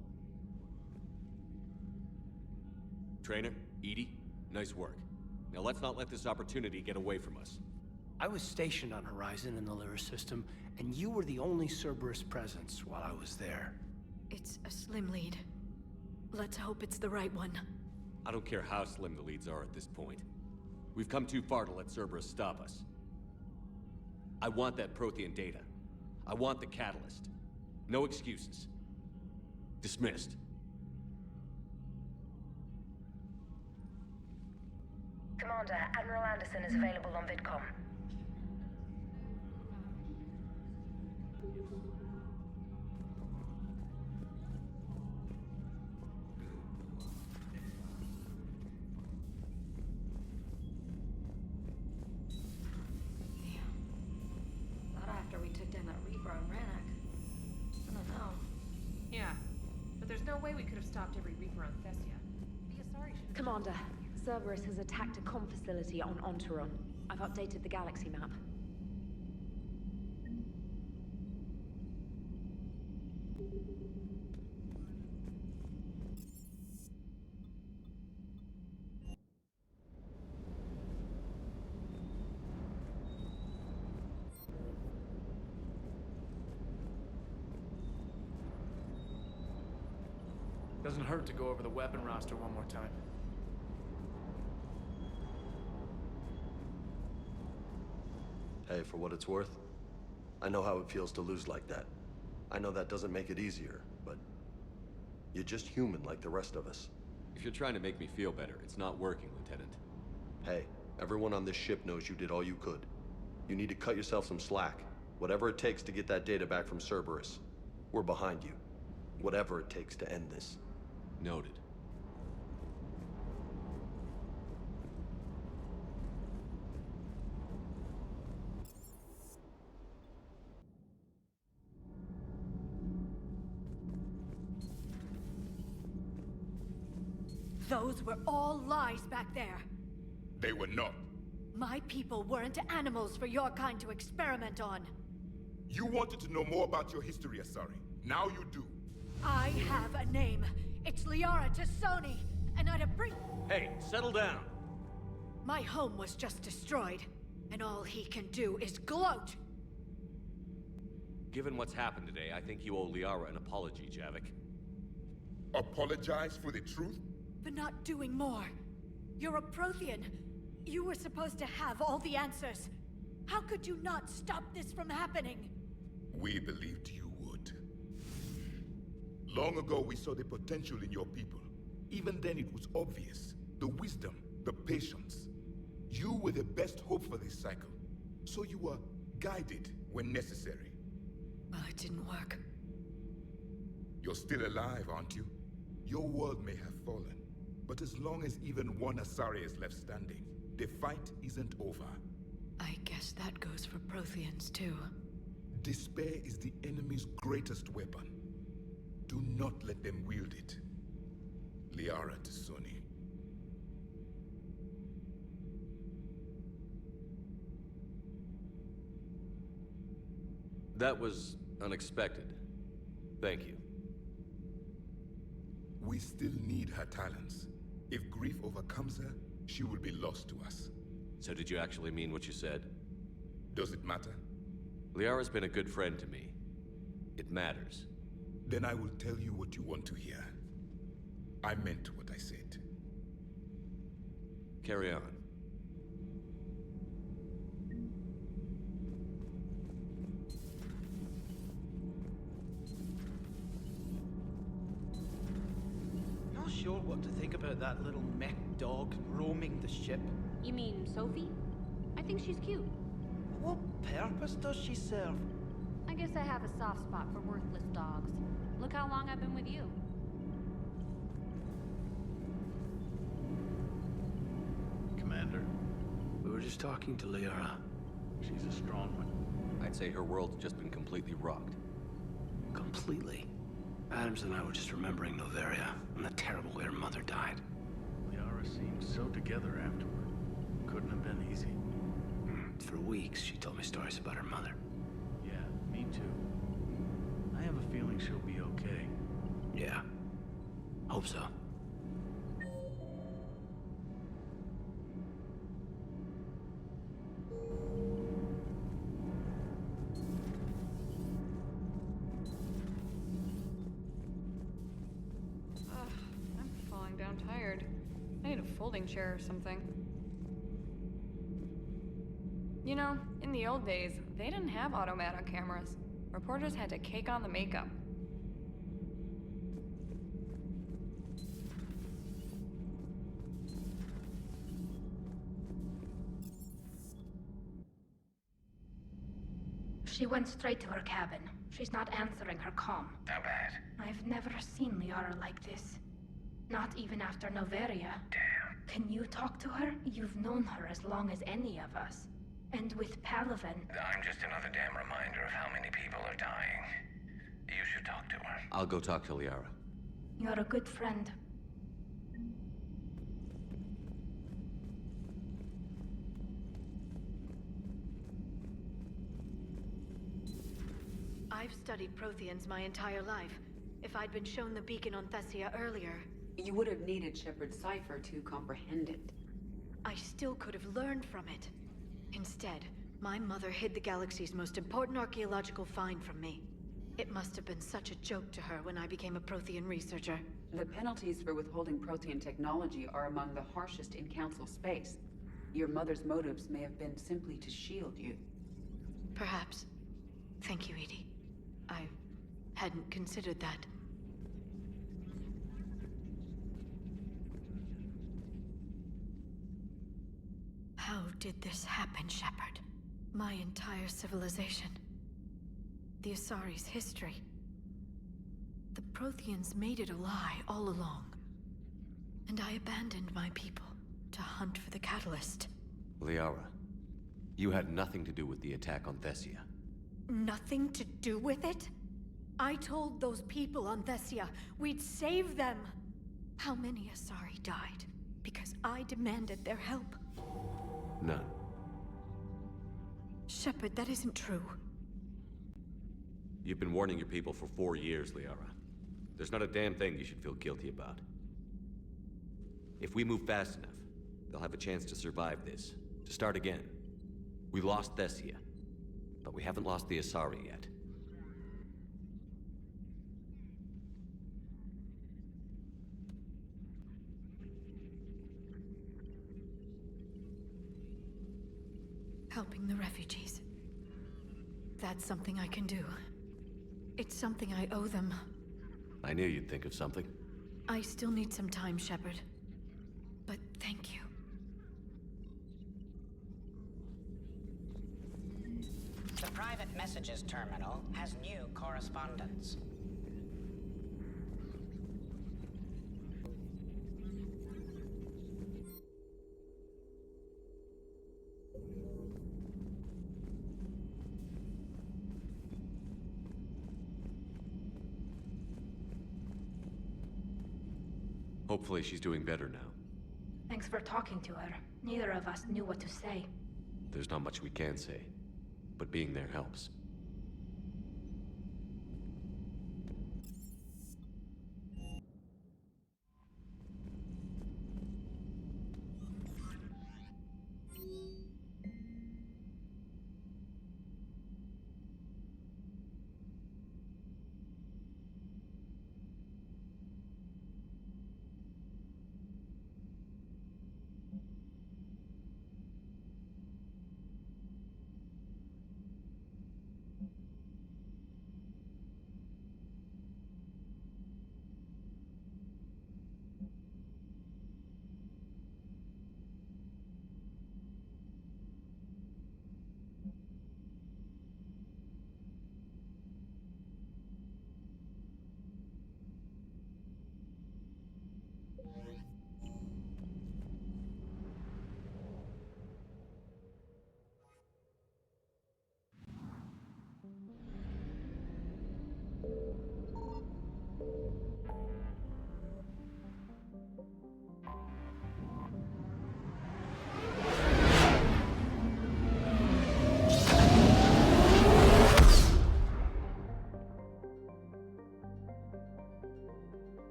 Trainer, EDI, nice work. Now let's not let this opportunity get away from us. I was stationed on Horizon in the Lyra system, and you were the only Cerberus presence while I was there. It's a slim lead. Let's hope it's the right one. I don't care how slim the leads are at this point. We've come too far to let Cerberus stop us. I want that Prothean data. I want the catalyst. No excuses. Dismissed. Commander, Admiral Anderson is available on VidCom. Not after we took down that Reaper on Rannoch. I don't know. Yeah, but there's no way we could have stopped every Reaper on Thessia. The Asari should have... Commander, Cerberus has attacked a comm facility on Ontaron. I've updated the galaxy map. Doesn't hurt to go over the weapon roster one more time. Hey, for what it's worth, I know how it feels to lose like that. I know that doesn't make it easier, but you're just human like the rest of us. If you're trying to make me feel better, it's not working, Lieutenant. Hey, everyone on this ship knows you did all you could. You need to cut yourself some slack. Whatever it takes to get that data back from Cerberus. We're behind you. Whatever it takes to end this. Noted. Those were all lies back there. They were not. My people weren't animals for your kind to experiment on. You wanted to know more about your history, Asari. Now you do. I have a name. It's Liara Tassoni, and I'd have Hey, settle down. My home was just destroyed, and all he can do is gloat. Given what's happened today, I think you owe Liara an apology, Javik. Apologize for the truth? For not doing more. You're a Prothean. You were supposed to have all the answers. How could you not stop this from happening? We believed you would. Long ago, we saw the potential in your people. Even then, it was obvious. The wisdom, the patience. You were the best hope for this cycle. So you were guided when necessary. Well, it didn't work. You're still alive, aren't you? Your world may have fallen. But as long as even one Asari is left standing, the fight isn't over. I guess that goes goes for Protheans, too. Despair is the enemy's greatest weapon. Do not let them wield it. Liara to Sony. That was unexpected. Thank you. We still need her talents. If grief overcomes her, she will be lost to us. So did you actually mean what you said? Does it matter? Liara's been a good friend to me. It matters. Then I will tell you what you want to hear. I meant what I said. Carry on. Not sure what to think about that little mech dog roaming the ship. You mean Sophie? I think she's cute. What purpose does she serve? I guess I have a soft spot for worthless dogs. Look how long I've been with you. Commander, we were just talking to Liara. She's a strong one. I'd say her world's just been completely rocked. Completely. Adams and I were just remembering Noveria and the terrible way her mother died. Liara seemed so together afterward. Couldn't have been easy. For weeks, she told me stories about her mother. Yeah, me too. I have a feeling she'll be okay. Yeah. Hope so. I'm falling down tired. I need a folding chair or something. You know, in the old days, they didn't have automatic cameras. Reporters had to cake on the makeup. She went straight to her cabin. She's not answering her comm. How bad? I've never seen Liara like this. Not even after Noveria. Damn. Can you talk to her? You've known her as long as any of us. And with Palaven... I'm just another damn reminder of how many people are dying. You should talk to her. I'll go talk to Liara. You're a good friend. I've studied Protheans my entire life. If I'd been shown the beacon on Thessia earlier... You would have needed Shepard's cipher to comprehend it. I still could have learned from it. Instead, my mother hid the galaxy's most important archaeological find from me. It must have been such a joke to her when I became a Prothean researcher. The penalties for withholding Prothean technology are among the harshest in Council space. Your mother's motives may have been simply to shield you. Perhaps. Thank you, Edie. I hadn't considered that. How did this happen, Shepard? My entire civilization. The Asari's history. The Protheans made it a lie all along. And I abandoned my people to hunt for the catalyst. Liara, you had nothing to do with the attack on Thessia. Nothing to do with it? I told those people on Thessia we'd save them. How many Asari died because I demanded their help? None. Shepard, that isn't true. You've been warning your people for 4 years, Liara. There's not a damn thing you should feel guilty about. If we move fast enough, they'll have a chance to survive this, to start again. We lost Thessia, but we haven't lost the Asari yet. Helping the refugees. That's something I can do. It's something I owe them. I knew you'd think of something. I still need some time, Shepard. But thank you. The private messages terminal has new correspondence. Hopefully she's doing better now. Thanks for talking to her. Neither of us knew what to say. There's not much we can say, but being there helps.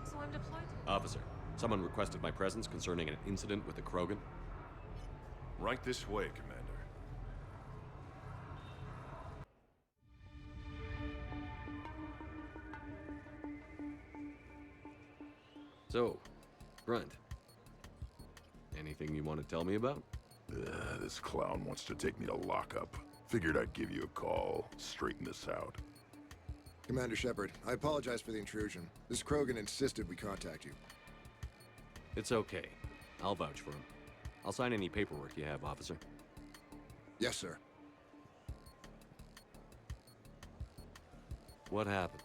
So I'm deployed to... Officer, someone requested my presence concerning an incident with the Krogan. Right this way, Commander. So, Grunt. Anything you want to tell me about? This clown wants to take me to lockup. Figured I'd give you a call, straighten this out. Commander Shepard, I apologize for the intrusion. This Krogan insisted we contact you. It's okay. I'll vouch for him. I'll sign any paperwork you have, officer. Yes, sir. What happened?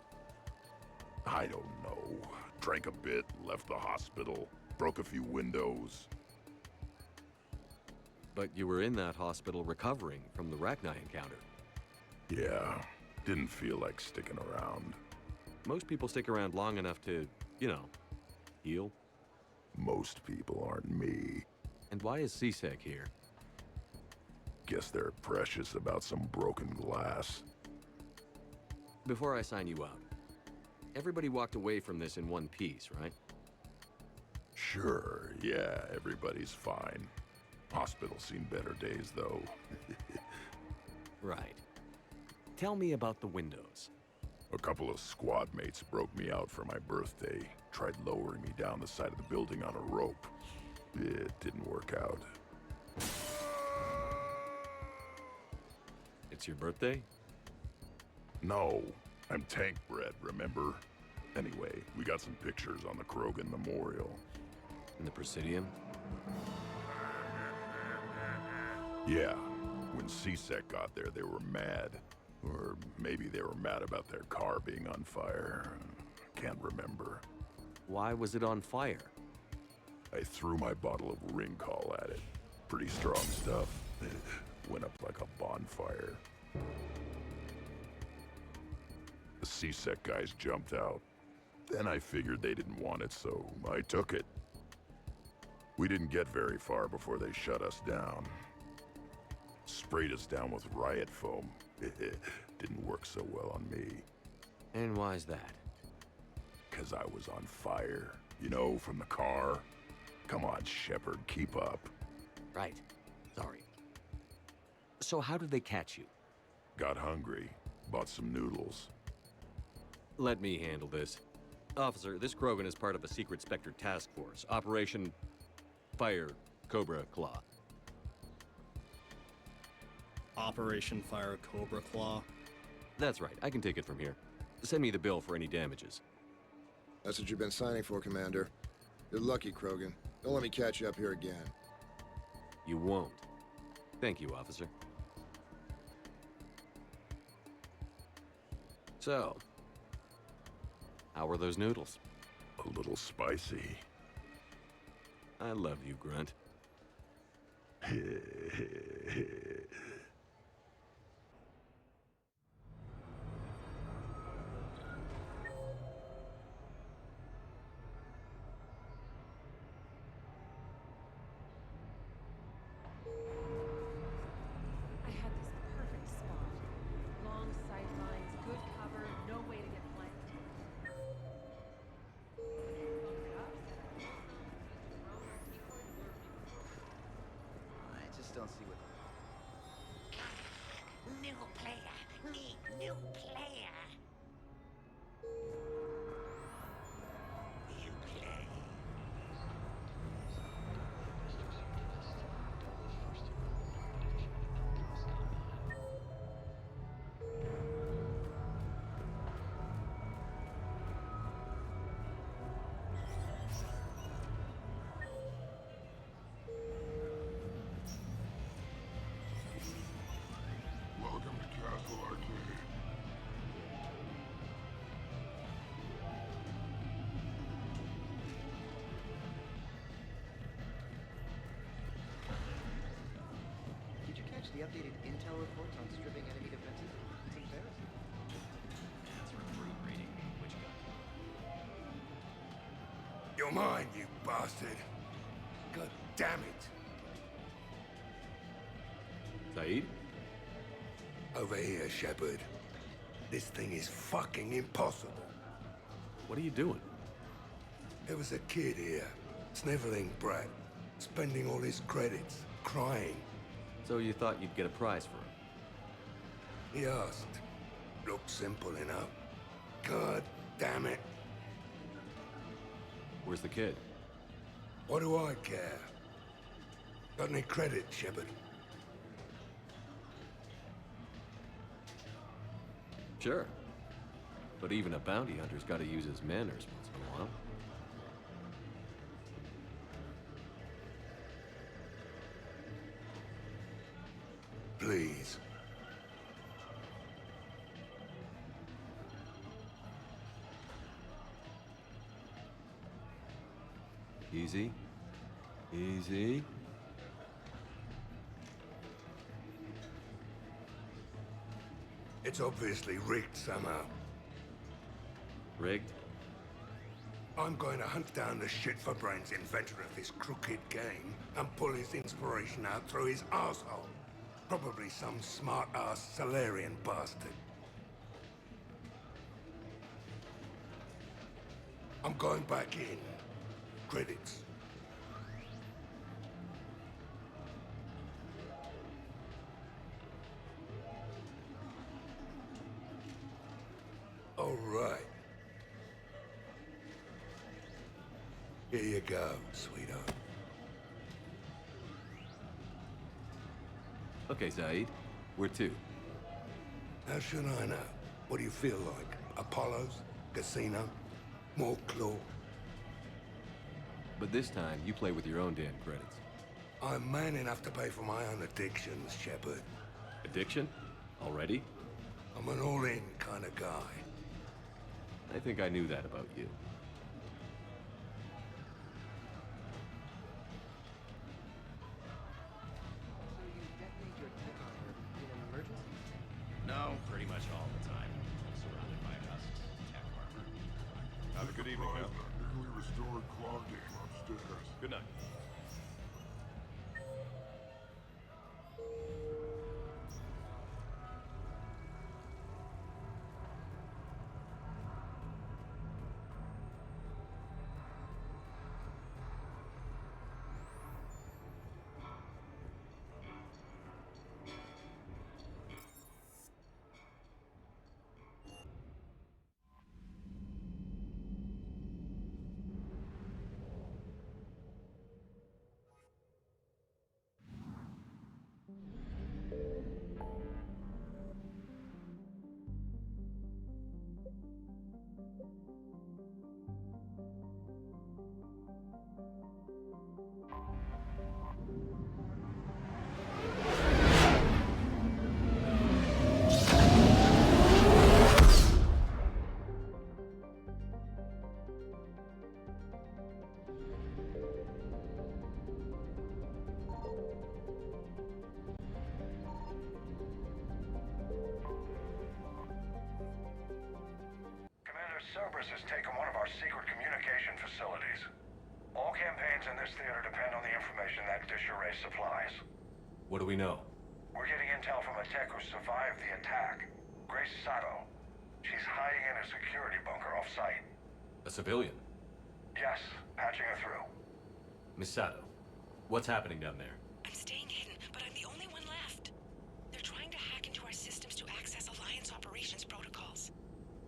I don't know. Drank a bit, left the hospital, broke a few windows. But you were in that hospital recovering from the Rachni encounter. Yeah, didn't feel like sticking around. Most people stick around long enough to, you know, heal. Most people aren't me. And why is C-Sec here? Guess they're precious about some broken glass. Before I sign you out, everybody walked away from this in one piece, right? Sure, yeah, everybody's fine. Hospital's seen better days, though. Right. Tell me about the windows. A couple of squad mates broke me out for my birthday. Tried lowering me down the side of the building on a rope. It didn't work out. It's your birthday? No, I'm tank bred, remember? Anyway, we got some pictures on the Krogan Memorial. In the Presidium? Yeah, when C-Sec got there, they were mad. Or maybe they were mad about their car being on fire. Can't remember. Why was it on fire? I threw my bottle of Ringcall at it. Pretty strong stuff. Went up like a bonfire. The C-Sec guys jumped out. Then I figured they didn't want it, so I took it. We didn't get very far before they shut us down. Sprayed us down with riot foam. Didn't work so well on me. And why's that? 'Cause I was on fire. You know, from the car. Come on, Shepard, keep up. Right. Sorry. So how did they catch you? Got hungry. Bought some noodles. Let me handle this. Officer, this Krogan is part of a secret Spectre task force. Operation Fire Cobra Claw. Operation Fire Cobra Claw? That's right. I can take it from here. Send me the bill for any damages. That's what you've been signing for, Commander. You're lucky, Krogan. Don't let me catch you up here again. You won't. Thank you, officer. So, how were those noodles? A little spicy. I love you, Grunt. I had this perfect spot. Long sight lines, good cover, no way to get flanked. I just don't see what... New player. Need new player. You play. Welcome to Castle Arcade. Did you catch the updated intel reports on stripping enemy defenses? It's embarrassing. That's recruit reading. Which gun? You're mine, you bastard. God damn it. Saeed? Over here, Shepard. This thing is fucking impossible. What are you doing? There was a kid here, sniveling brat, spending all his credits, crying. So you thought you'd get a prize for him? He asked. Looked simple enough. God damn it. Where's the kid? What do I care? Got any credit, Shepard? Sure. But even a bounty hunter's got to use his manners once in a while. Please. Easy. Easy. It's obviously rigged somehow. Rigged? I'm going to hunt down the shit-for-brains inventor of this crooked game and pull his inspiration out through his asshole. Probably some smart-ass Salarian bastard. I'm going back in. Credits. All right. Here you go, sweetheart. Okay, Saeed. Where to? How should I know? What do you feel like? Apollo's? Casino? More claw? But this time, you play with your own damn credits. I'm man enough to pay for my own addictions, Shepard. Addiction? Already? I'm an all-in kind of guy. I think I knew that about you. No, pretty much all the time. I'm surrounded by husks, tech armor. Have a good evening, Cap. Newly restored claw game upstairs. Good night. Cerberus has taken one of our secret communication facilities. All campaigns in this theater depend on the information that dish array supplies. What do we know? We're getting intel from a tech who survived the attack. Grace Sato. She's hiding in a security bunker off-site. A civilian? Yes, patching her through. Miss Sato, what's happening down there? I'm staying hidden, but I'm the only one left. They're trying to hack into our systems to access Alliance operations protocols.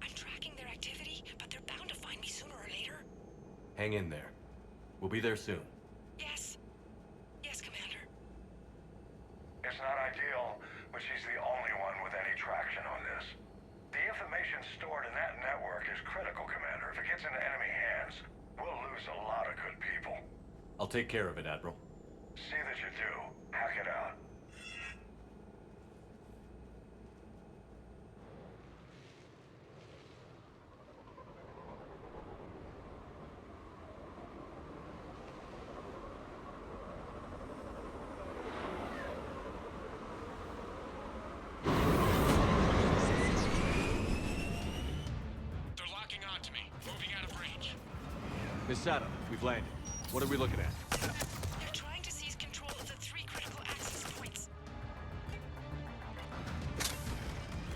I'm tracking their activity, but they're bound to find me sooner or later. Hang in there. We'll be there soon. Yes. Yes, Commander. It's not ideal, but she's the only one with any traction on this. The information stored in that network is critical, Commander. If it gets into enemy hands, we'll lose a lot of good people. I'll take care of it, Admiral. See that you do. Hack it out. Miss Sato, we've landed. What are we looking at? They're trying to seize control of the 3 critical access points.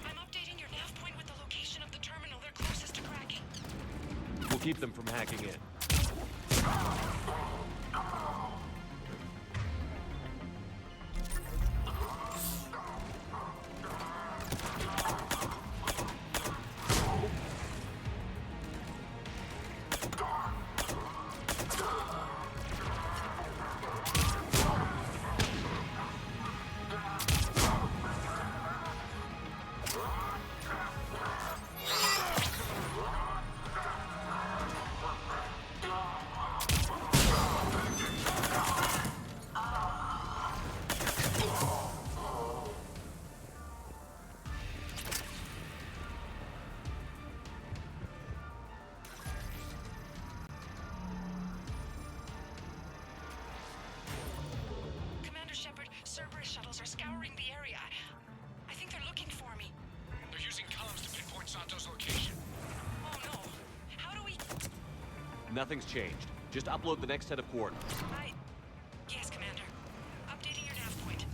I'm updating your nav point with the location of the terminal they're closest to cracking. We'll keep them from hacking in. Cerberus shuttles are scouring the area. I think they're looking for me. They're using columns to pinpoint Sato's location. Oh no. How do we... Nothing's changed. Just upload the next set of coordinates. Yes, Commander. Updating your nav point.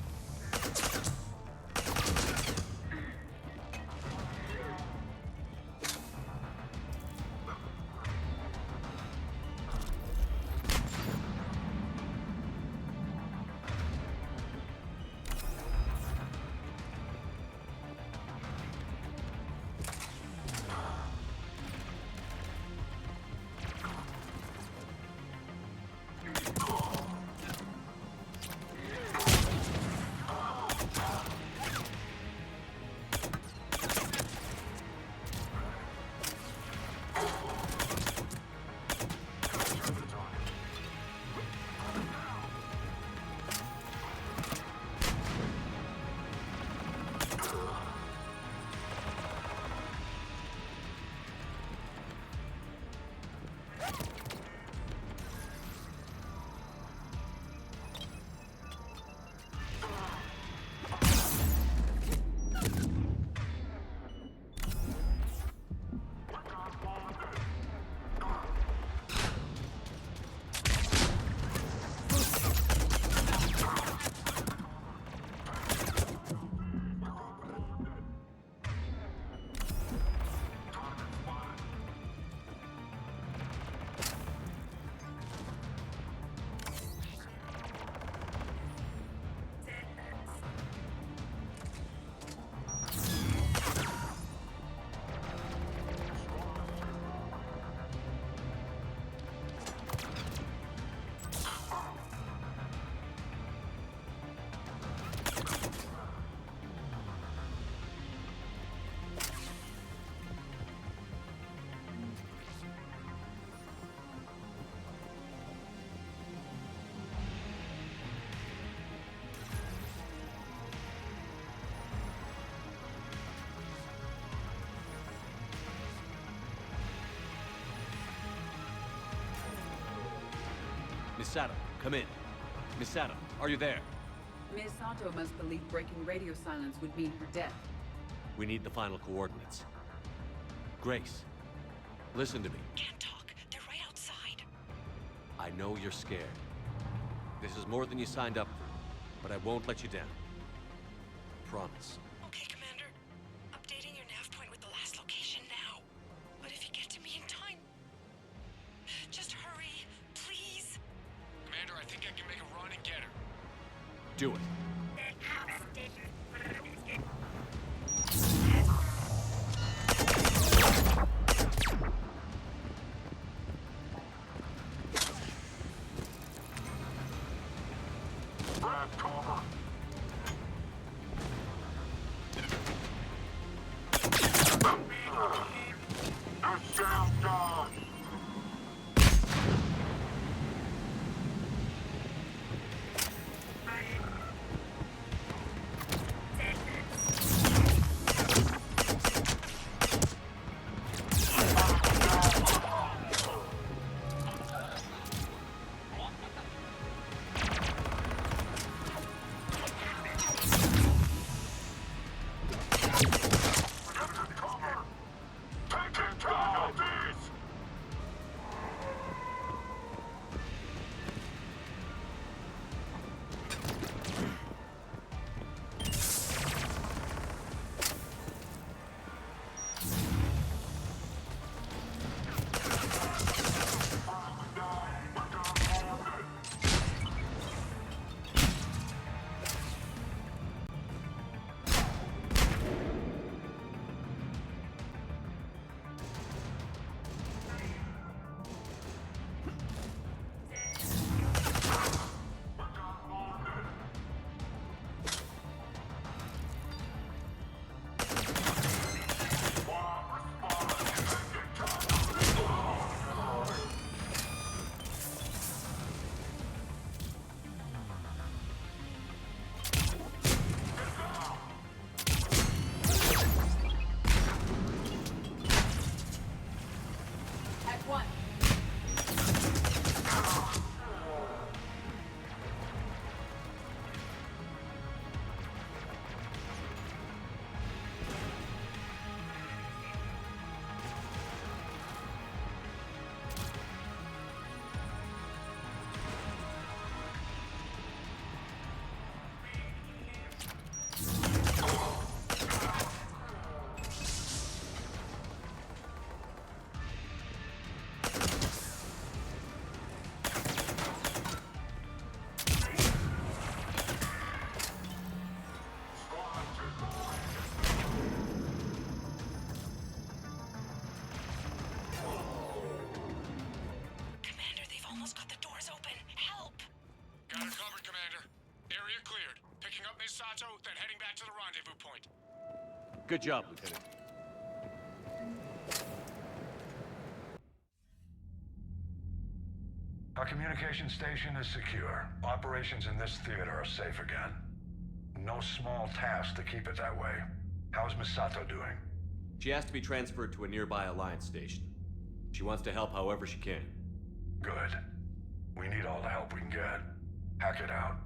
Miss Sato, come in. Miss Sato, are you there? Ms. Sato must believe breaking radio silence would mean her death. We need the final coordinates. Grace, Listen to me. Can't talk. They're right outside. I know you're scared. This is more than you signed up for, but I won't let you down. Promise. Okay, Commander. Updating your nav point with the last location now. But if you get to me in time... Just hurry, please. Commander, I think I can make a run and get her. Do it. Then heading back to the rendezvous point. Good job, Lieutenant. Our communication station is secure. Operations in this theater are safe again. No small task to keep it that way. How's Misato doing? She has to be transferred to a nearby Alliance station. She wants to help however she can. Good. We need all the help we can get. Hack it out.